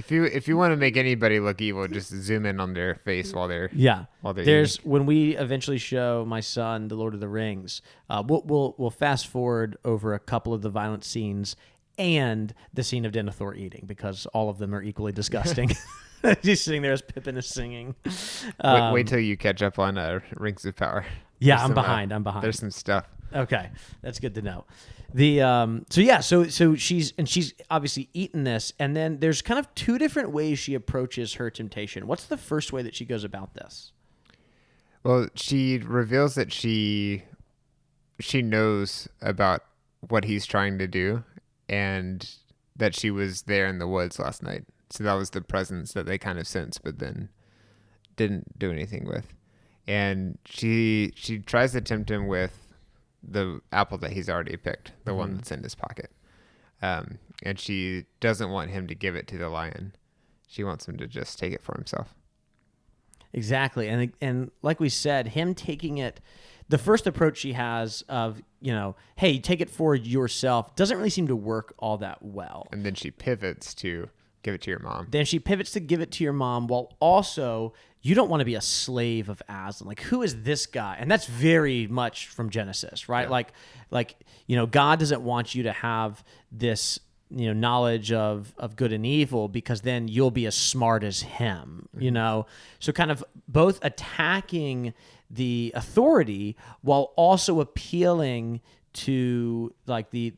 If you want to make anybody look evil, just zoom in on their face while they're There's eating. When we eventually show my son The Lord of the Rings, we'll fast forward over a couple of the violent scenes and the scene of Denethor eating, because all of them are equally disgusting. He's sitting there as Pippin is singing. Wait till you catch up on Rings of Power. Yeah, I'm behind. There's some stuff. Okay, that's good to know. So she's obviously eaten this, and then there's kind of two different ways she approaches her temptation. What's the first way that she goes about this? Well, she reveals that she she knows about what he's trying to do, and that she was there in the woods last night. So that was the presence that they kind of sensed, but then didn't do anything with. And she tries to tempt him with the apple that he's already picked, the one that's in his pocket. And she doesn't want him to give it to the lion. She wants him to just take it for himself. Exactly. And like we said, him taking it, the first approach she has of, hey, take it for yourself, doesn't really seem to work all that well. And then she pivots to give it to your mom. Then she pivots to give it to your mom, while also you don't want to be a slave of Aslan. Like, who is this guy? And that's very much from Genesis, right? Yeah. Like God doesn't want you to have this knowledge of good and evil, because then you'll be as smart as him, So kind of both attacking the authority while also appealing to like the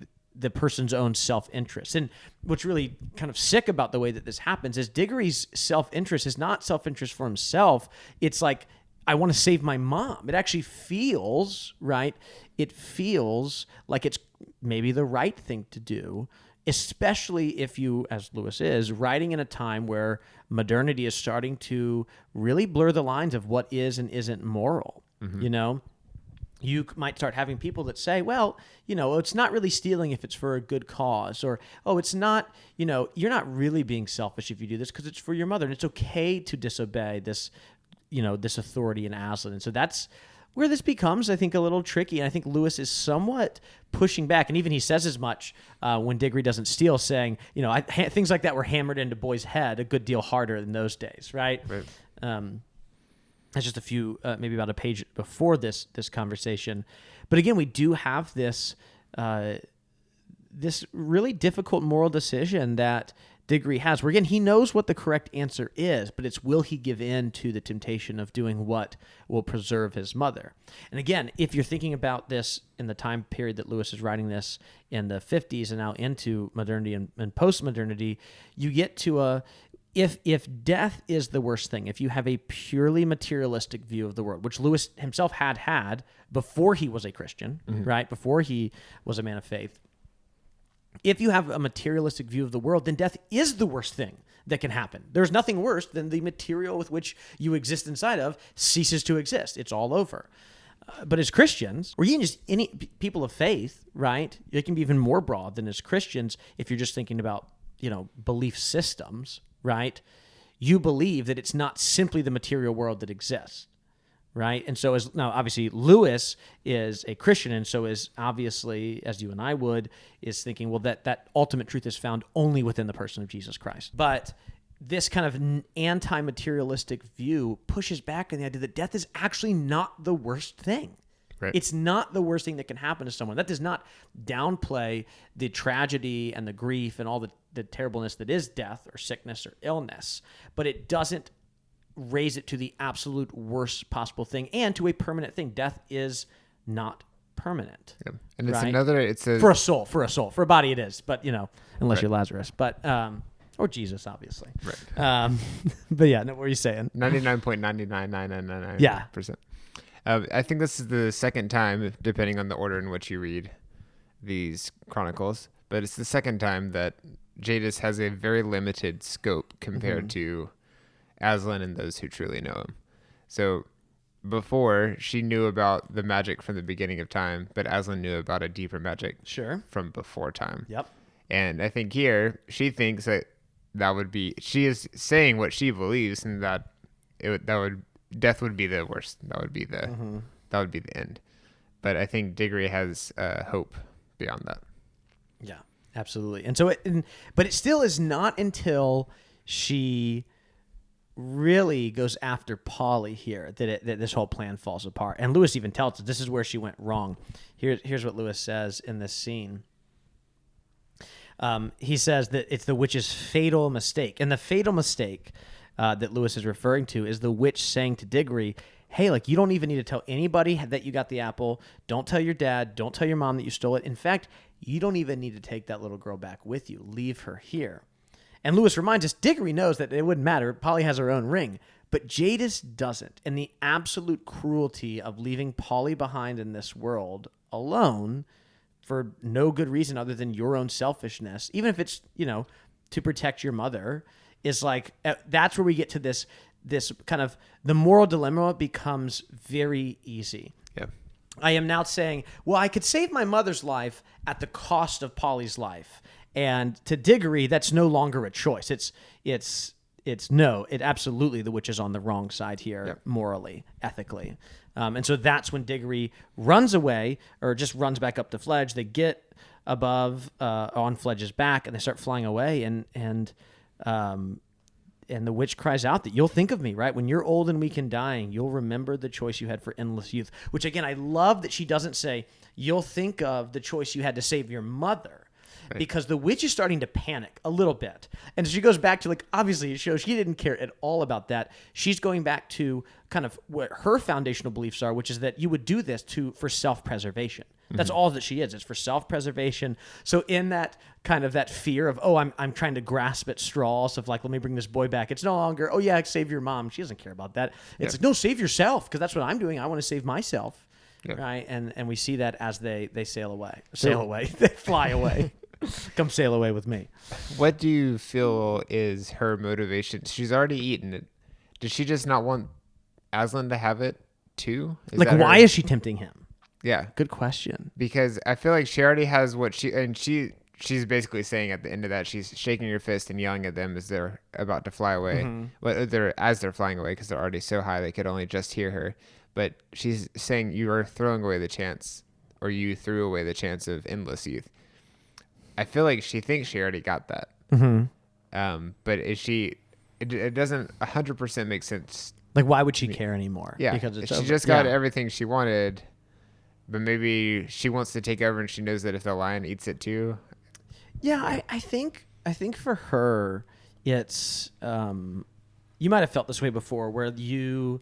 person's own self-interest. And what's really kind of sick about the way that this happens is Diggory's self-interest is not self-interest for himself. It's like, I want to save my mom. It actually feels, right? It feels like it's maybe the right thing to do, especially if you, as Lewis is, writing in a time where modernity is starting to really blur the lines of what is and isn't moral. You might start having people that say, well, it's not really stealing if it's for a good cause, or, oh, it's not, you're not really being selfish if you do this because it's for your mother, and it's okay to disobey this, this authority in Aslan. And so that's where this becomes, I think, a little tricky. And I think Lewis is somewhat pushing back. And even he says as much when Diggory doesn't steal, saying, things like that were hammered into boys' head a good deal harder in those days, right? That's just a few, maybe about a page before this conversation. But again, we do have this this really difficult moral decision that Diggory has, where again, he knows what the correct answer is, but it's will he give in to the temptation of doing what will preserve his mother? And again, if you're thinking about this in the time period that Lewis is writing this in the 50s and now into modernity and post-modernity, you get to if death is the worst thing, if you have a purely materialistic view of the world, which Lewis himself had before he was a Christian, right? Before he was a man of faith. If you have a materialistic view of the world, then death is the worst thing that can happen. There's nothing worse than the material with which you exist inside of ceases to exist. It's all over. But as Christians, or even just any people of faith, right? It can be even more broad than as Christians if you're just thinking about, belief systems, right? You believe that it's not simply the material world that exists, right? And so now obviously Lewis is a Christian, and so is obviously, as you and I would, is thinking, well, that ultimate truth is found only within the person of Jesus Christ. But this kind of anti-materialistic view pushes back on the idea that death is actually not the worst thing. Right. It's not the worst thing that can happen to someone. That does not downplay the tragedy and the grief and all the terribleness that is death or sickness or illness, but it doesn't raise it to the absolute worst possible thing and to a permanent thing. Death is not permanent. Yeah. And it's right? For a soul. For a body it is, but unless you're Lazarus, but or Jesus, obviously. Right. But yeah, what were you saying? 99.99999%. Yeah. I think this is the second time, depending on the order in which you read these chronicles, but it's the second time that Jadis has a very limited scope compared to Aslan and those who truly know him. So before, she knew about the magic from the beginning of time, but Aslan knew about a deeper magic from before time. Yep. And I think here, she thinks that would be, she is saying what she believes, and that death would be the worst. That would be the end. But I think Diggory has hope beyond that. Yeah, absolutely. And so but it still is not until she really goes after Polly here that this whole plan falls apart. And Lewis even tells us this is where she went wrong. Here's what Lewis says in this scene. He says that it's the witch's fatal mistake. And the fatal mistake that Lewis is referring to is the witch saying to Diggory, hey, you don't even need to tell anybody that you got the apple. Don't tell your dad. Don't tell your mom that you stole it. In fact, you don't even need to take that little girl back with you. Leave her here. And Lewis reminds us, Diggory knows that it wouldn't matter. Polly has her own ring. But Jadis doesn't. And the absolute cruelty of leaving Polly behind in this world alone for no good reason other than your own selfishness, even if it's, to protect your mother, is like, that's where we get to this kind of, the moral dilemma becomes very easy. Yeah. I am now saying, well, I could save my mother's life at the cost of Polly's life. And to Diggory, that's no longer a choice. It's absolutely, the witch is on the wrong side here, Yep. morally, ethically. And so that's when Diggory runs away, or just runs back up to Fledge. They get above on Fledge's back, and they start flying away. And the witch cries out that you'll think of me, right? When you're old and weak and dying, you'll remember the choice you had for endless youth. Which, again, I love that she doesn't say, you'll think of the choice you had to save your mother. Right. Because the witch is starting to panic a little bit. And she goes back to, like, obviously it shows she didn't care at all about that. She's going back to kind of what her foundational beliefs are, which is that you would do this for self-preservation. That's all that she is. It's for self-preservation. So in that kind of that fear of, I'm trying to grasp at straws of, like, let me bring this boy back. It's no longer, save your mom. She doesn't care about that. It's like, no, save yourself, because that's what I'm doing. I want to save myself. Yep. Right. And we see that as they sail away. They fly away. Come sail away with me. What do you feel is her motivation? She's already eaten it. Does she just not want Aslan to have it too? Why is she tempting him? Yeah. Good question. Because I feel like she already has what she's basically saying at the end of that, she's shaking her fist and yelling at them as they're about to fly away. Mm-hmm. As they're flying away, because they're already so high they could only just hear her. But she's saying, you are throwing away the chance, or you threw away the chance of endless youth. I feel like she thinks she already got that. Mm-hmm. But it doesn't 100% make sense. Like, why would she care anymore? Yeah. Because it's she just got everything she wanted, but maybe she wants to take over, and she knows that if the lion eats it too. Yeah, I think for her, it's, you might have felt this way before, where you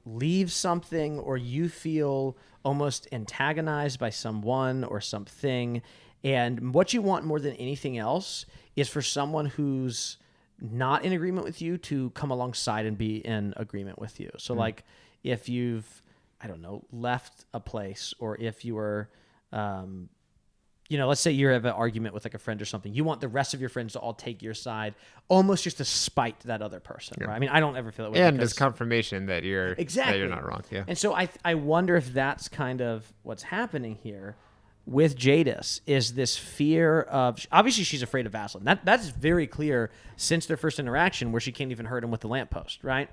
leave something, or you feel almost antagonized by someone or something. And what you want more than anything else is for someone who's not in agreement with you to come alongside and be in agreement with you. So like, if you've, left a place, or if you were, let's say you have an argument with, like, a friend or something, you want the rest of your friends to all take your side, almost just to spite that other person, right? I mean, I don't ever feel that way. And there's confirmation that you're not wrong. Yeah. And so I wonder if that's kind of what's happening here with Jadis, is this fear of, obviously she's afraid of Aslan. That's very clear since their first interaction, where she can't even hurt him with the lamppost, right?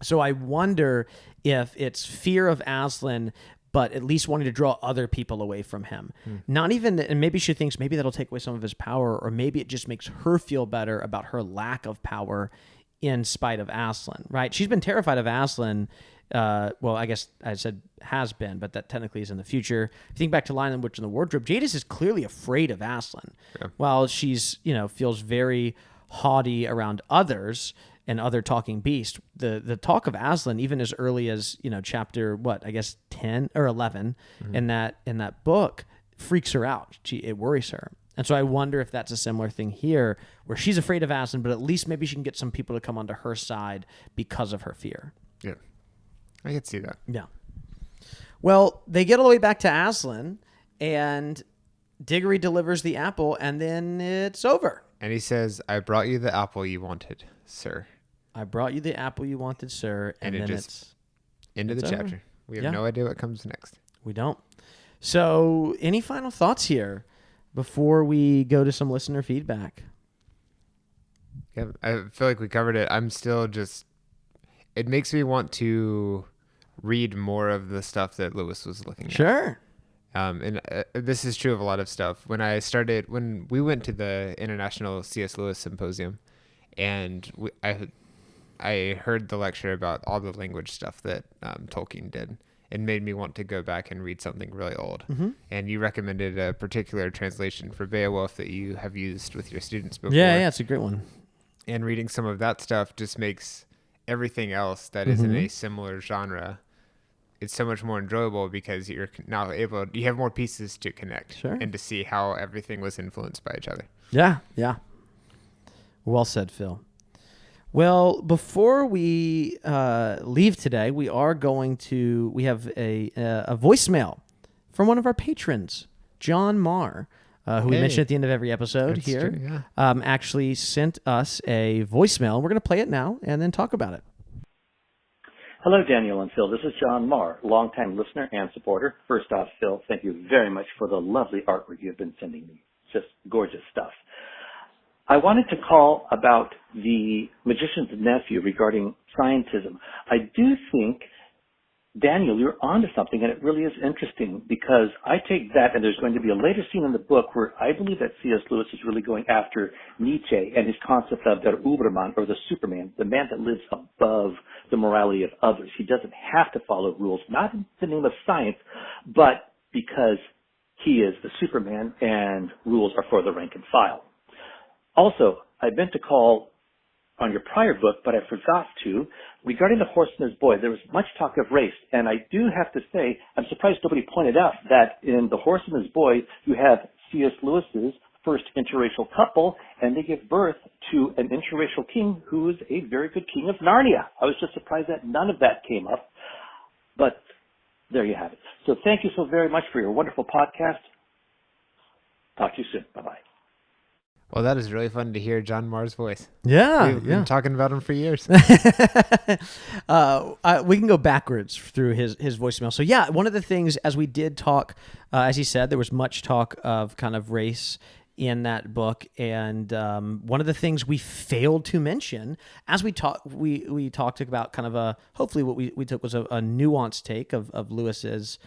So I wonder if it's fear of Aslan, but at least wanting to draw other people away from him. Not even, and maybe she thinks maybe that'll take away some of his power, or maybe it just makes her feel better about her lack of power in spite of Aslan, right? She's been terrified of Aslan. Well, I guess I said has been, but that technically is in the future. If you think back to Lion, the Witch, and the Wardrobe, Jadis is clearly afraid of Aslan. Yeah. While she's, feels very haughty around others and other talking beasts, the talk of Aslan, even as early as, chapter 10 or 11 in that book, freaks her out. It worries her. And so I wonder if that's a similar thing here, where she's afraid of Aslan, but at least maybe she can get some people to come onto her side because of her fear. Yeah. I could see that. Yeah. Well, they get all the way back to Aslan, and Diggory delivers the apple, and then it's over. And he says, I brought you the apple you wanted, sir. I brought you the apple you wanted, sir. And then it's end of the over. chapter. We have no idea what comes next. We don't. So any final thoughts here before we go to some listener feedback? Yeah, I feel like we covered it. I'm still just, it makes me want to read more of the stuff that Lewis was looking at. Sure. And this is true of a lot of stuff. When we went to the International C.S. Lewis Symposium, and I heard the lecture about all the language stuff that Tolkien did. It made me want to go back and read something really old. Mm-hmm. And you recommended a particular translation for Beowulf that you have used with your students before. Yeah, it's a great one. And reading some of that stuff just makes everything else that is in a similar genre, it's so much more enjoyable, because you're now you have more pieces to connect and to see how everything was influenced by each other. Yeah. Well said, Phil. Well, before we leave today, we have a voicemail from one of our patrons, John Marr, who we mentioned at the end of every episode That's here. true, yeah. Actually sent us a voicemail. We're going to play it now and then talk about it. Hello, Daniel and Phil. This is John Marr, longtime listener and supporter. First off, Phil, thank you very much for the lovely artwork you've been sending me. Just gorgeous stuff. I wanted to call about the Magician's Nephew regarding scientism. I do think, Daniel, you're onto something, and it really is interesting because I take that, and there's going to be a later scene in the book where I believe that C.S. Lewis is really going after Nietzsche and his concept of der Übermann, or the Superman, the man that lives above the morality of others. He doesn't have to follow rules, not in the name of science, but because he is the Superman and rules are for the rank and file. Also, I meant to call on your prior book, but I forgot to. Regarding The Horse and His Boy, there was much talk of race, and I do have to say, I'm surprised nobody pointed out that in The Horse and His Boy, you have C.S. Lewis's first interracial couple, and they give birth to an interracial king who is a very good king of Narnia. I was just surprised that none of that came up, but there you have it. So thank you so very much for your wonderful podcast. Talk to you soon. Bye-bye. Well, that is really fun to hear John Marr's voice. Yeah, We've been talking about him for years. We can go backwards through his voicemail. So yeah, one of the things, as we did talk, as he said, there was much talk of kind of race in that book, and one of the things we failed to mention as we talked about kind of hopefully what we took was a nuanced take of Lewis's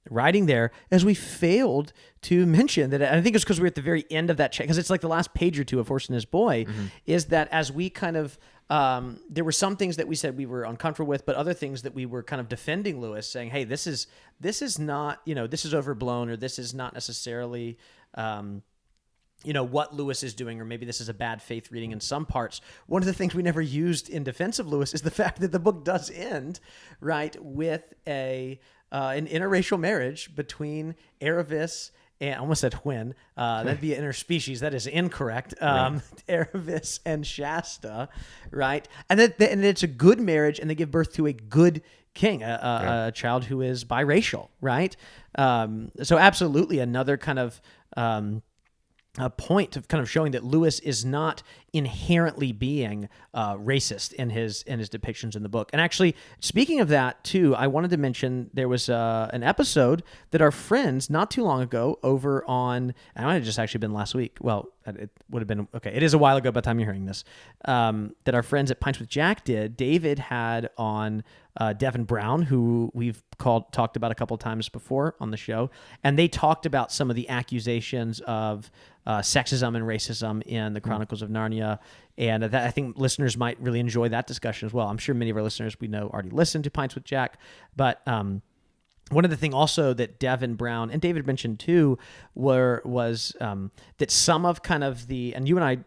writing there, as we failed to mention that, and I think it's because we're at the very end of that check, because it's like the last page or two of Horse and His Boy, is that as we kind of, there were some things that we said we were uncomfortable with, but other things that we were kind of defending Lewis, saying, hey, this is not, this is overblown, or this is not necessarily, what Lewis is doing, or maybe this is a bad faith reading in some parts. One of the things we never used in defense of Lewis is the fact that the book does end, right, with an interracial marriage between Aravis and, I almost said Hwin, that'd be an interspecies. That is incorrect. Aravis and Shasta, right? And it's a good marriage, and they give birth to a good king, a child who is biracial, right? So absolutely another kind of a point of kind of showing that Lewis is not inherently being racist in his depictions in the book. And actually, speaking of that too, I wanted to mention there was an episode that our friends not too long ago over on, and it might have just actually been last week. Well, it would have been, okay, it is a while ago by the time you're hearing this, that our friends at Pints with Jack did. David had on Devin Brown, who we've talked about a couple of times before on the show, and they talked about some of the accusations of sexism and racism in the Chronicles of Narnia, and that, I think listeners might really enjoy that discussion as well. I'm sure many of our listeners we know already listened to Pints with Jack, but one of the things also that Devin Brown and David mentioned too was that some of kind of and you and I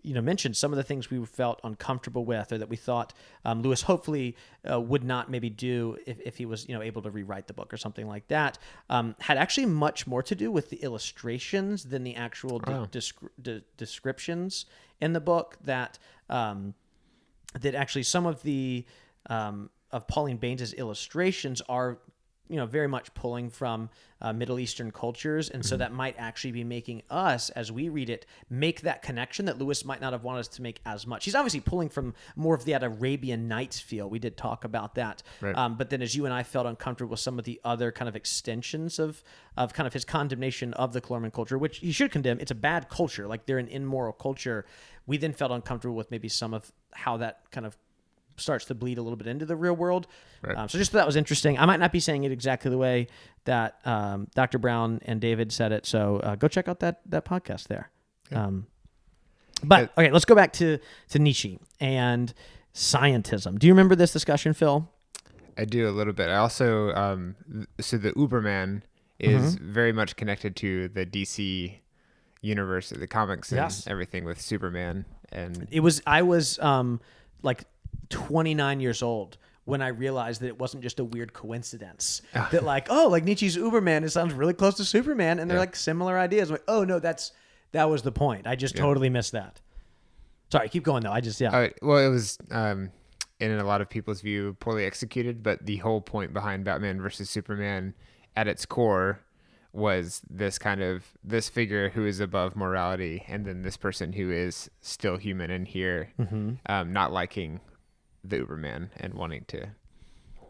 mentioned some of the things we felt uncomfortable with, or that we thought Lewis hopefully would not maybe do if he was able to rewrite the book or something like that, had actually much more to do with the illustrations than the actual descriptions in the book. That actually some of the of Pauline Baynes' illustrations are very much pulling from Middle Eastern cultures. And so that might actually be making us, as we read it, make that connection that Lewis might not have wanted us to make as much. He's obviously pulling from more of that Arabian Nights feel. We did talk about that. Right. But then as you and I felt uncomfortable with some of the other kind of extensions of kind of his condemnation of the Colorman culture, which he should condemn. It's a bad culture. Like, they're an immoral culture. We then felt uncomfortable with maybe some of how that kind of starts to bleed a little bit into the real world. Right. So just that was interesting. I might not be saying it exactly the way that Dr. Brown and David said it. So go check out that podcast there. Okay. But okay, let's go back to Nietzsche and scientism. Do you remember this discussion, Phil? I do a little bit. I also, so the Uberman is very much connected to the DC universe, the comics and everything with Superman. And I was like 29 years old when I realized that it wasn't just a weird coincidence that like Nietzsche's Uberman, it sounds really close to Superman, and they're like similar ideas. I'm like, oh no, that was the point. I just totally missed that. Sorry, keep going though. Well, it was in a lot of people's view poorly executed, but the whole point behind Batman versus Superman at its core was this figure who is above morality, and then this person who is still human and here, not liking the Uberman and wanting to.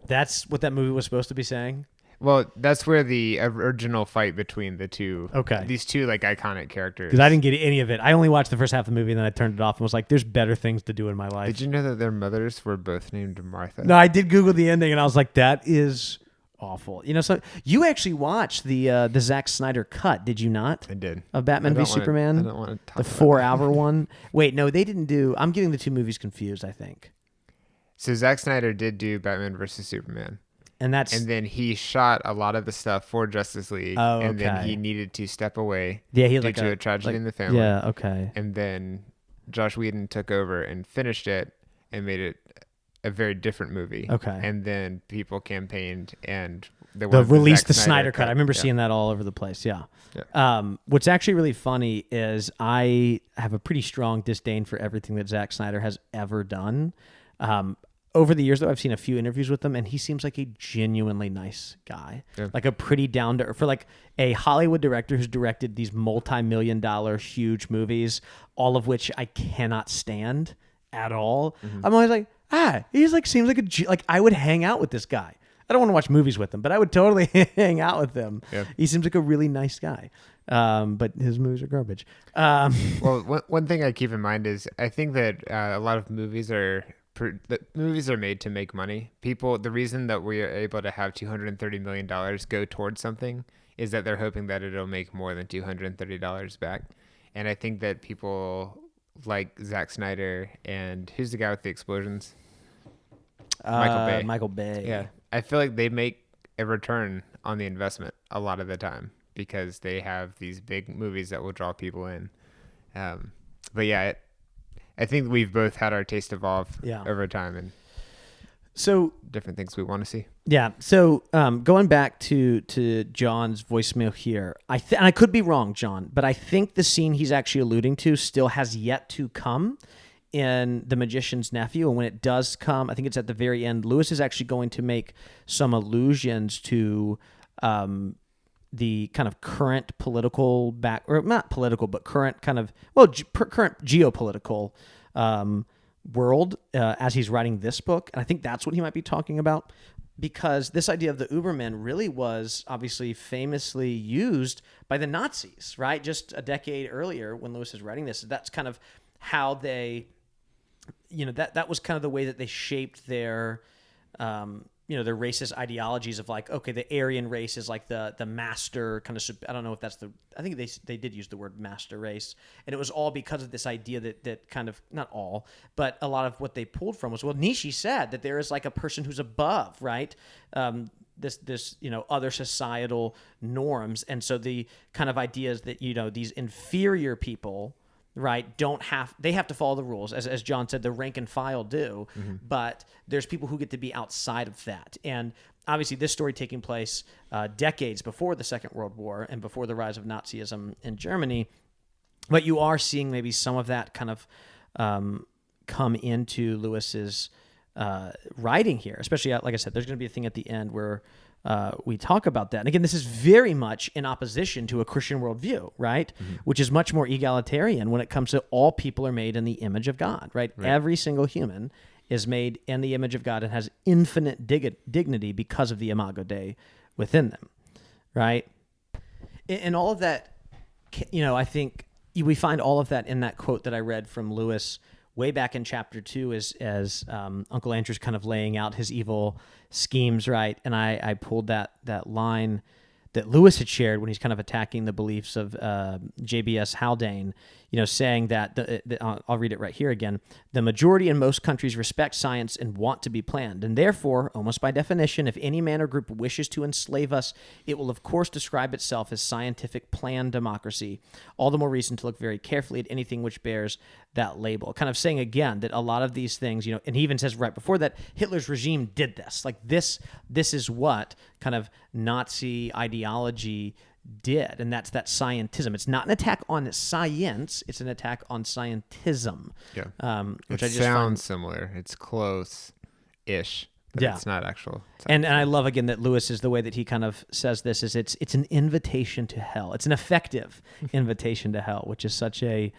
That's what that movie was supposed to be saying? Well, that's where the original fight between the two, these two like iconic characters. Because I didn't get any of it. I only watched the first half of the movie and then I turned it off and was like, there's better things to do in my life. Did you know that their mothers were both named Martha? No, I did Google the ending and I was like, that is awful. So you actually watched the Zack Snyder cut, did you not? I did. Of Batman v Superman? I don't want to talk the about 4-hour one. Wait, no, they didn't do. I'm getting the two movies confused, I think. So Zack Snyder did do Batman versus Superman. And then he shot a lot of the stuff for Justice League. Oh, okay. And then he needed to step away due to a tragedy in the family. Yeah, okay. And then Josh Whedon took over and finished it and made it a very different movie. Okay. And then people campaigned and they released the Snyder cut. I remember seeing that all over the place. Yeah. What's actually really funny is I have a pretty strong disdain for everything that Zack Snyder has ever done. Over the years, though, I've seen a few interviews with him, and he seems like a genuinely nice guy, like a pretty down to earth, for like a Hollywood director who's directed these multi-million-dollar huge movies, all of which I cannot stand at all. I'm always like, he's like seems like like I would hang out with this guy. I don't want to watch movies with him, but I would totally hang out with him. Yeah. He seems like a really nice guy, but his movies are garbage. Well, one thing I keep in mind is I think that a lot of movies are made to make money. The reason that we are able to have $230 million go towards something is that they're hoping that it'll make more than $230 back. And I think that people like Zack Snyder and who's the guy with the explosions? Michael Bay. Yeah. I feel like they make a return on the investment a lot of the time because they have these big movies that will draw people in. But yeah, I think we've both had our taste evolve over time and so different things we want to see. Yeah. So going back to John's voicemail here, and I could be wrong, John, but I think the scene he's actually alluding to still has yet to come in The Magician's Nephew. And when it does come, I think it's at the very end, Lewis is actually going to make some allusions to the kind of current political or not political, but current kind of, current geopolitical world as he's writing this book. And I think that's what he might be talking about, because this idea of the Ubermen really was obviously famously used by the Nazis, right? Just a decade earlier when Lewis is writing this. That's kind of how they, that was kind of the way that they shaped their, their racist ideologies of like, okay, the Aryan race is like the master kind of, I don't know if that's I think they did use the word master race. And it was all because of this idea that kind of, not all, but a lot of what they pulled from was, well, Nietzsche said that there is like a person who's above, right? This other societal norms. And so the kind of ideas that, these inferior people, right, they have to follow the rules. As John said, the rank and file do, but there's people who get to be outside of that. And obviously this story taking place decades before the Second World War and before the rise of Nazism in Germany, but you are seeing maybe some of that kind of come into Lewis's writing here, especially, like I said, there's going to be a thing at the end where we talk about that. And again, this is very much in opposition to a Christian worldview, right? Which is much more egalitarian when it comes to all people are made in the image of God, right? Every single human is made in the image of God and has infinite dignity because of the Imago Dei within them, right? And all of that, I think we find all of that in that quote that I read from Lewis way back in chapter 2 as Uncle Andrew's kind of laying out his evil schemes, right? And I pulled that line that Lewis had shared when he's kind of attacking the beliefs of JBS Haldane, saying that, I'll read it right here again, the majority in most countries respect science and want to be planned, and therefore, almost by definition, if any man or group wishes to enslave us, it will of course describe itself as scientific planned democracy. All the more reason to look very carefully at anything which bears that label, kind of saying again that a lot of these things, and he even says right before that Hitler's regime did this. Like this is what kind of Nazi ideology did, and that's that scientism. It's not an attack on science; it's an attack on scientism. Yeah, which it I just sounds similar. It's close-ish. But it's not actual. And I love again that Lewis is the way that he kind of says this is it's an invitation to hell. It's an effective invitation to hell, which is such a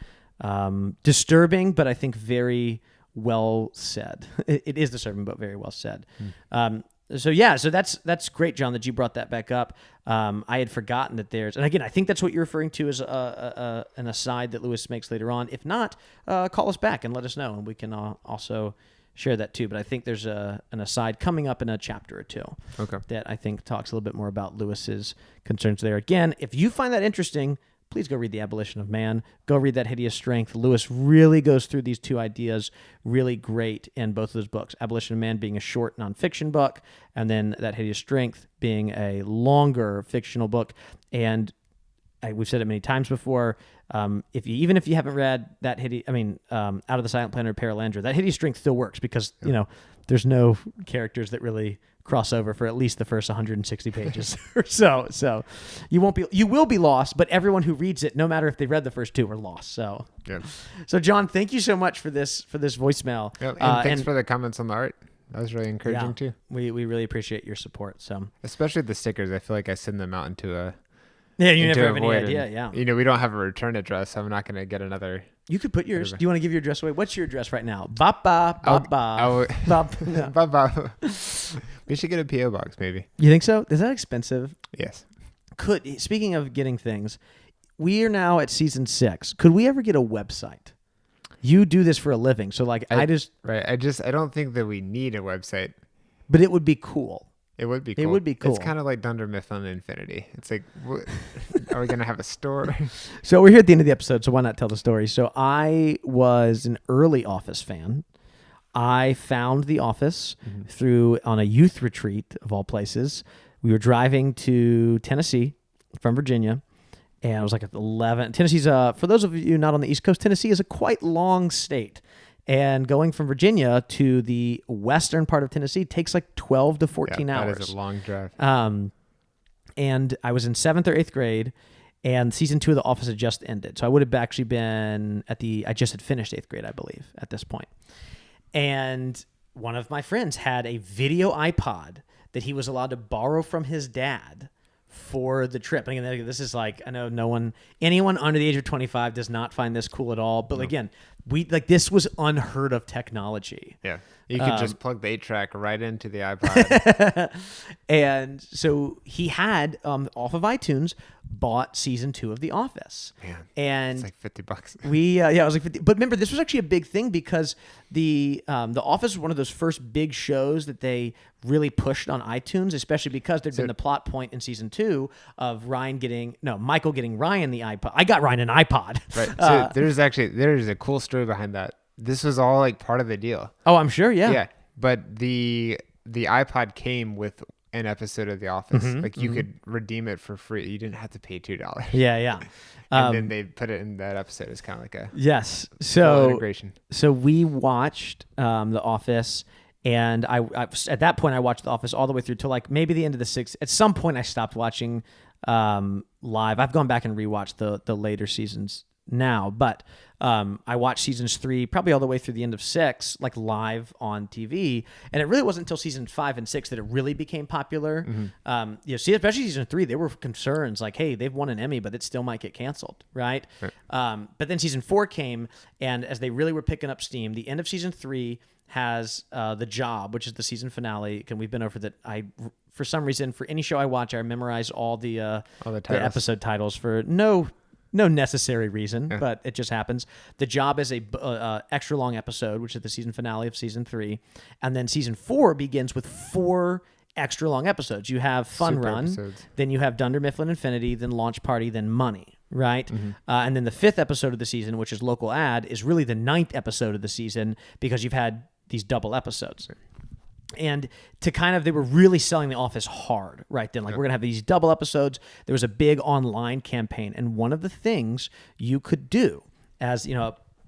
disturbing, but I think very well said. It is disturbing, but very well said. So that's great, John, that you brought that back up. I had forgotten that and again, I think that's what you're referring to as an aside that Lewis makes later on. If not, call us back and let us know, and we can also share that too. But I think there's an aside coming up in a chapter or two that I think talks a little bit more about Lewis's concerns there. Again, if you find that interesting, please go read The Abolition of Man. Go read That Hideous Strength. Lewis really goes through these two ideas really great in both of those books. Abolition of Man being a short nonfiction book, and then That Hideous Strength being a longer fictional book. And we've said it many times before. Even if you haven't read Out of the Silent Planet or Paralandra, That Hideous Strength still works because there's no characters that really cross over for at least the first 160 pages or so. So you will be lost, but everyone who reads it, no matter if they read the first two, are lost. So So John, thank you so much for this voicemail. Yep. And thanks for the comments on the art. That was really encouraging too. We really appreciate your support. So especially the stickers, I feel like I send them out into a you never have any idea. Yeah. We don't have a return address, so I'm not going to get another. You could put yours. Do you want to give your address away? What's your address right now? Baba. We should get a PO box, maybe. You think so? Is that expensive? Yes. Speaking of getting things, we are now at season 6. Could we ever get a website? You do this for a living, so I don't think that we need a website, but it would be cool. It would be cool. It would be cool. It's kind of like Dunder Mifflin Infinity. It's like, are we going to have a store? So we're here at the end of the episode, so why not tell the story? So I was an early Office fan. I found The Office on a youth retreat, of all places. We were driving to Tennessee from Virginia, and I was like at 11. Tennessee's, for those of you not on the East Coast, Tennessee is a quite long state. And going from Virginia to the western part of Tennessee takes like 12 to 14 hours. That is a long drive. And I was in 7th or 8th grade, and season 2 of The Office had just ended. So I would have actually been I just had finished 8th grade, I believe, at this point. And one of my friends had a video iPod that he was allowed to borrow from his dad for the trip. And again, this is like, I know anyone under the age of 25 does not find this cool at all. But again, this was unheard of technology. Yeah. You could just plug the 8-track right into the iPod. And so he had, off of iTunes, bought season 2 of The Office. Man, and it's like $50. It was like 50. But remember, this was actually a big thing because the Office was one of those first big shows that they really pushed on iTunes, especially because there'd been the plot point in season 2 of Michael getting Ryan the iPod. I got Ryan an iPod. Right. So there's a cool story behind that. This was all like part of the deal. Oh, I'm sure. Yeah. Yeah. But the iPod came with an episode of The Office. You could redeem it for free. You didn't have to pay $2. Yeah. And then they put it in that episode. It's kind of like a so integration. So we watched The Office, and I at that point I watched The Office all the way through till like maybe the end of the 6th. At some point I stopped watching live. I've gone back and rewatched the later seasons now, but I watched seasons 3 probably all the way through the end of 6, like live on TV, and it really wasn't until season 5 and 6 that it really became popular. Especially season 3, there were concerns like, hey, they've won an Emmy, but it still might get canceled, right? But then season 4 came, and as they really were picking up steam, the end of season 3 has The Job, which is the season finale. And we've been over that. For some reason, for any show I watch, I memorize all the episode titles for no necessary reason, but it just happens. The Job is a extra long episode, which is the season finale of season 3, and then season 4 begins with 4 extra long episodes. You have Fun Super Run, episodes. Then you have Dunder Mifflin Infinity, then Launch Party, then Money, right? And then the 5th episode of the season, which is Local Ad, is really the 9th episode of the season because you've had these double episodes. And they were really selling The Office hard right then. Like, we're going to have these double episodes. There was a big online campaign. And one of the things you could do as,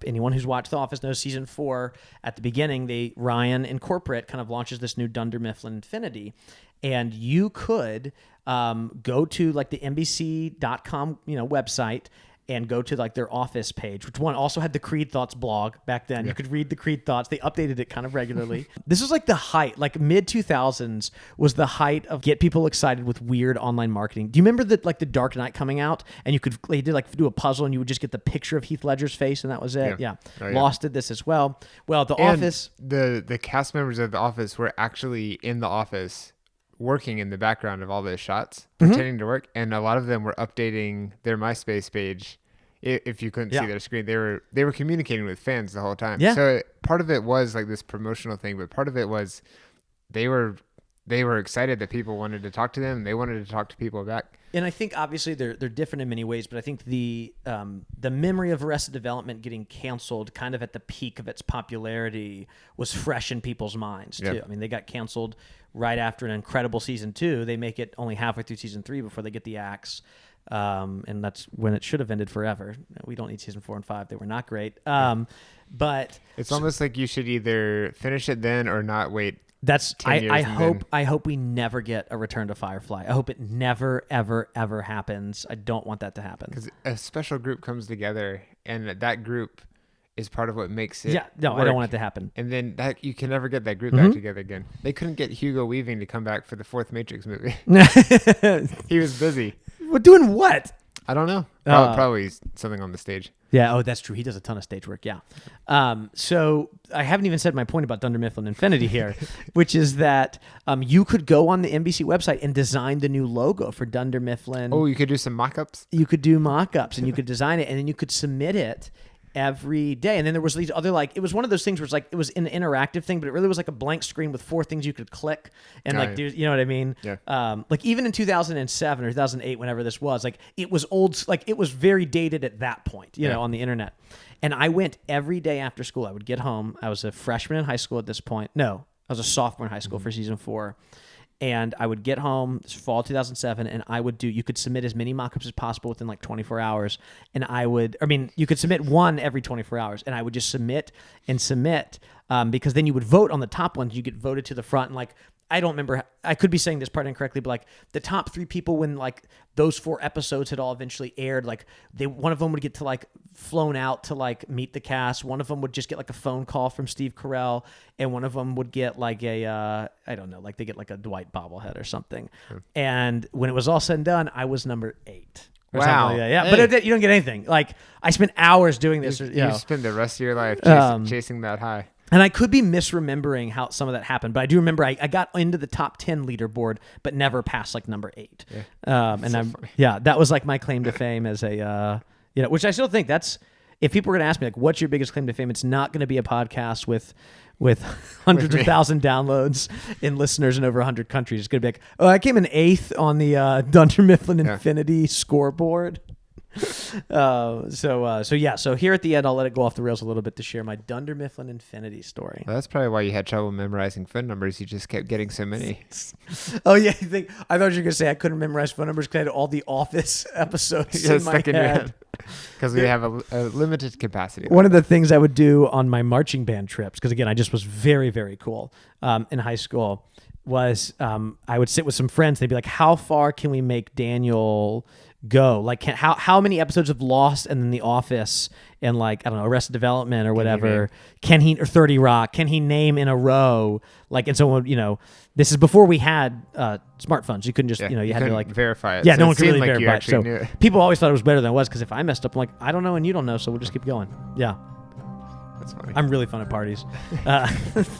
anyone who's watched The Office knows season 4 at the beginning, Ryan in corporate kind of launches this new Dunder Mifflin Infinity, and you could go to like the NBC.com website and go to like their Office page, which one also had the Creed Thoughts blog back then. Yeah. You could read the Creed Thoughts. They updated it kind of regularly. This was like the height, like mid 2000s was the height of get people excited with weird online marketing. Do you remember the Dark Knight coming out and they did like do a puzzle and you would just get the picture of Heath Ledger's face and that was it? Yeah. Oh, yeah. Lost did this as well. Well, The Office. The cast members of The Office were actually in the office working in the background of all those shots, pretending to work, and a lot of them were updating their MySpace page. If you couldn't see their screen, they were communicating with fans the whole time. Yeah. So part of it was like this promotional thing, but part of it was they were excited that people wanted to talk to them. And they wanted to talk to people back. And I think obviously they're different in many ways, but I think the memory of Arrested Development getting canceled kind of at the peak of its popularity was fresh in people's minds too. I mean, they got canceled right after an incredible season 2. They make it only halfway through season 3 before they get the axe. And that's when it should have ended forever. We don't need season 4 and 5. They were not great. But it's almost like you should either finish it then or not wait. I hope we never get a return to Firefly. I hope it never, ever, ever happens. I don't want that to happen. Because a special group comes together, and that group is part of what makes it. Yeah, no, work. I don't want it to happen. And then you can never get that group back together again. They couldn't get Hugo Weaving to come back for the 4th Matrix movie. He was busy. Well, doing what? I don't know. Probably something on the stage. Yeah. Oh, that's true. He does a ton of stage work. Yeah. So I haven't even said my point about Dunder Mifflin Infinity here, which is that you could go on the NBC website and design the new logo for Dunder Mifflin. Oh, you could do some mock-ups? You could do mock-ups and you could design it and then you could submit it every day. And then there was these other, like, it was one of those things where it's like, it was an interactive thing, but it really was like a blank screen with 4 things you could click. And you know what I mean? Yeah. Like even in 2007 or 2008, whenever this was, like it was old, like it was very dated at that point, you know, on the internet. And I went every day after school. I would get home. I was a freshman in high school at this point. No, I was a sophomore in high school for season 4. And I would get home, this fall 2007, and you could submit as many mock-ups as possible within like 24 hours. And you could submit one every 24 hours. And I would just submit and submit because then you would vote on the top ones. You get voted to the front. And like, I don't remember, I could be saying this part incorrectly, but like the top 3 people when like those 4 episodes had all eventually aired, like one of them would get to like flown out to like meet the cast. One of them would just get like a phone call from Steve Carell, and one of them would get like I don't know, like they get like a Dwight bobblehead or something. And when it was all said and done, I was number 8. Wow. Like yeah. Hey. But you don't get anything. Like I spent hours doing this. You spend the rest of your life chasing that high. And I could be misremembering how some of that happened, but I do remember I got into the top 10 leaderboard, but never past like number 8. Yeah. That was like my claim to fame as a, which I still think if people were going to ask me like, what's your biggest claim to fame? It's not going to be a podcast with hundreds of thousand downloads and listeners in over 100 countries. It's going to be like, oh, I came in 8th on the Dunder Mifflin Infinity scoreboard. So here at the end, I'll let it go off the rails a little bit to share my Dunder Mifflin Infinity story. Well, that's probably why you had trouble memorizing phone numbers. You just kept getting so many. Oh yeah, I thought you were gonna say I couldn't memorize phone numbers because I had all the Office episodes in my head. Because we have a limited capacity. One of the things I would do on my marching band trips, because again, I just was very, very cool in high school, was I would sit with some friends. They'd be like, "How far can we make Daniel go? Like, how many episodes of Lost and then The Office and like I don't know Arrested Development or whatever can he or 30 Rock can he name in a row? Like, and so this is before we had smartphones. You couldn't just you had to like verify it. Yeah, so no one could really like verify it. So people always thought it was better than it was because if I messed up, I'm like I don't know and you don't know, so we'll just keep going. Yeah. That's funny. I'm really fun at parties.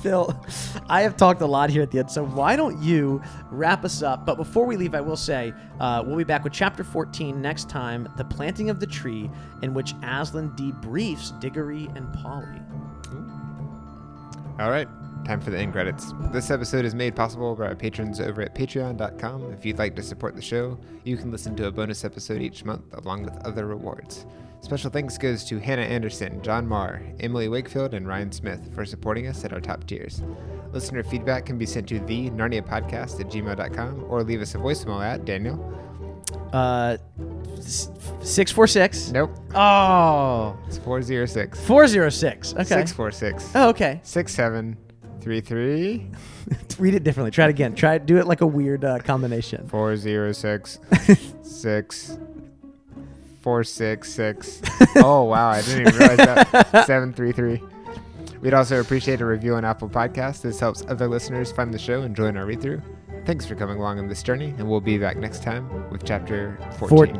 Phil, I have talked a lot here at the end, so why don't you wrap us up? But before we leave, I will say we'll be back with Chapter 14 next time, The Planting of the Tree, in which Aslan debriefs Diggory and Polly. All right. Time for the end credits. This episode is made possible by our patrons over at patreon.com. If you'd like to support the show, you can listen to a bonus episode each month along with other rewards. Special thanks goes to Hannah Anderson, John Marr, Emily Wakefield, and Ryan Smith for supporting us at our top tiers. Listener feedback can be sent to thenarniapodcast@gmail.com or leave us a voicemail at, Daniel? 646. Nope. Oh. It's 406. 406. Okay. 646. Oh, okay. 6733. Read it differently. Try it again. Do it like a weird combination. 406 6 466. Oh wow, I didn't even realize that. 733. We'd also appreciate a review on Apple Podcasts. This helps other listeners find the show and join our read through. Thanks for coming along on this journey, and we'll be back next time with chapter 14.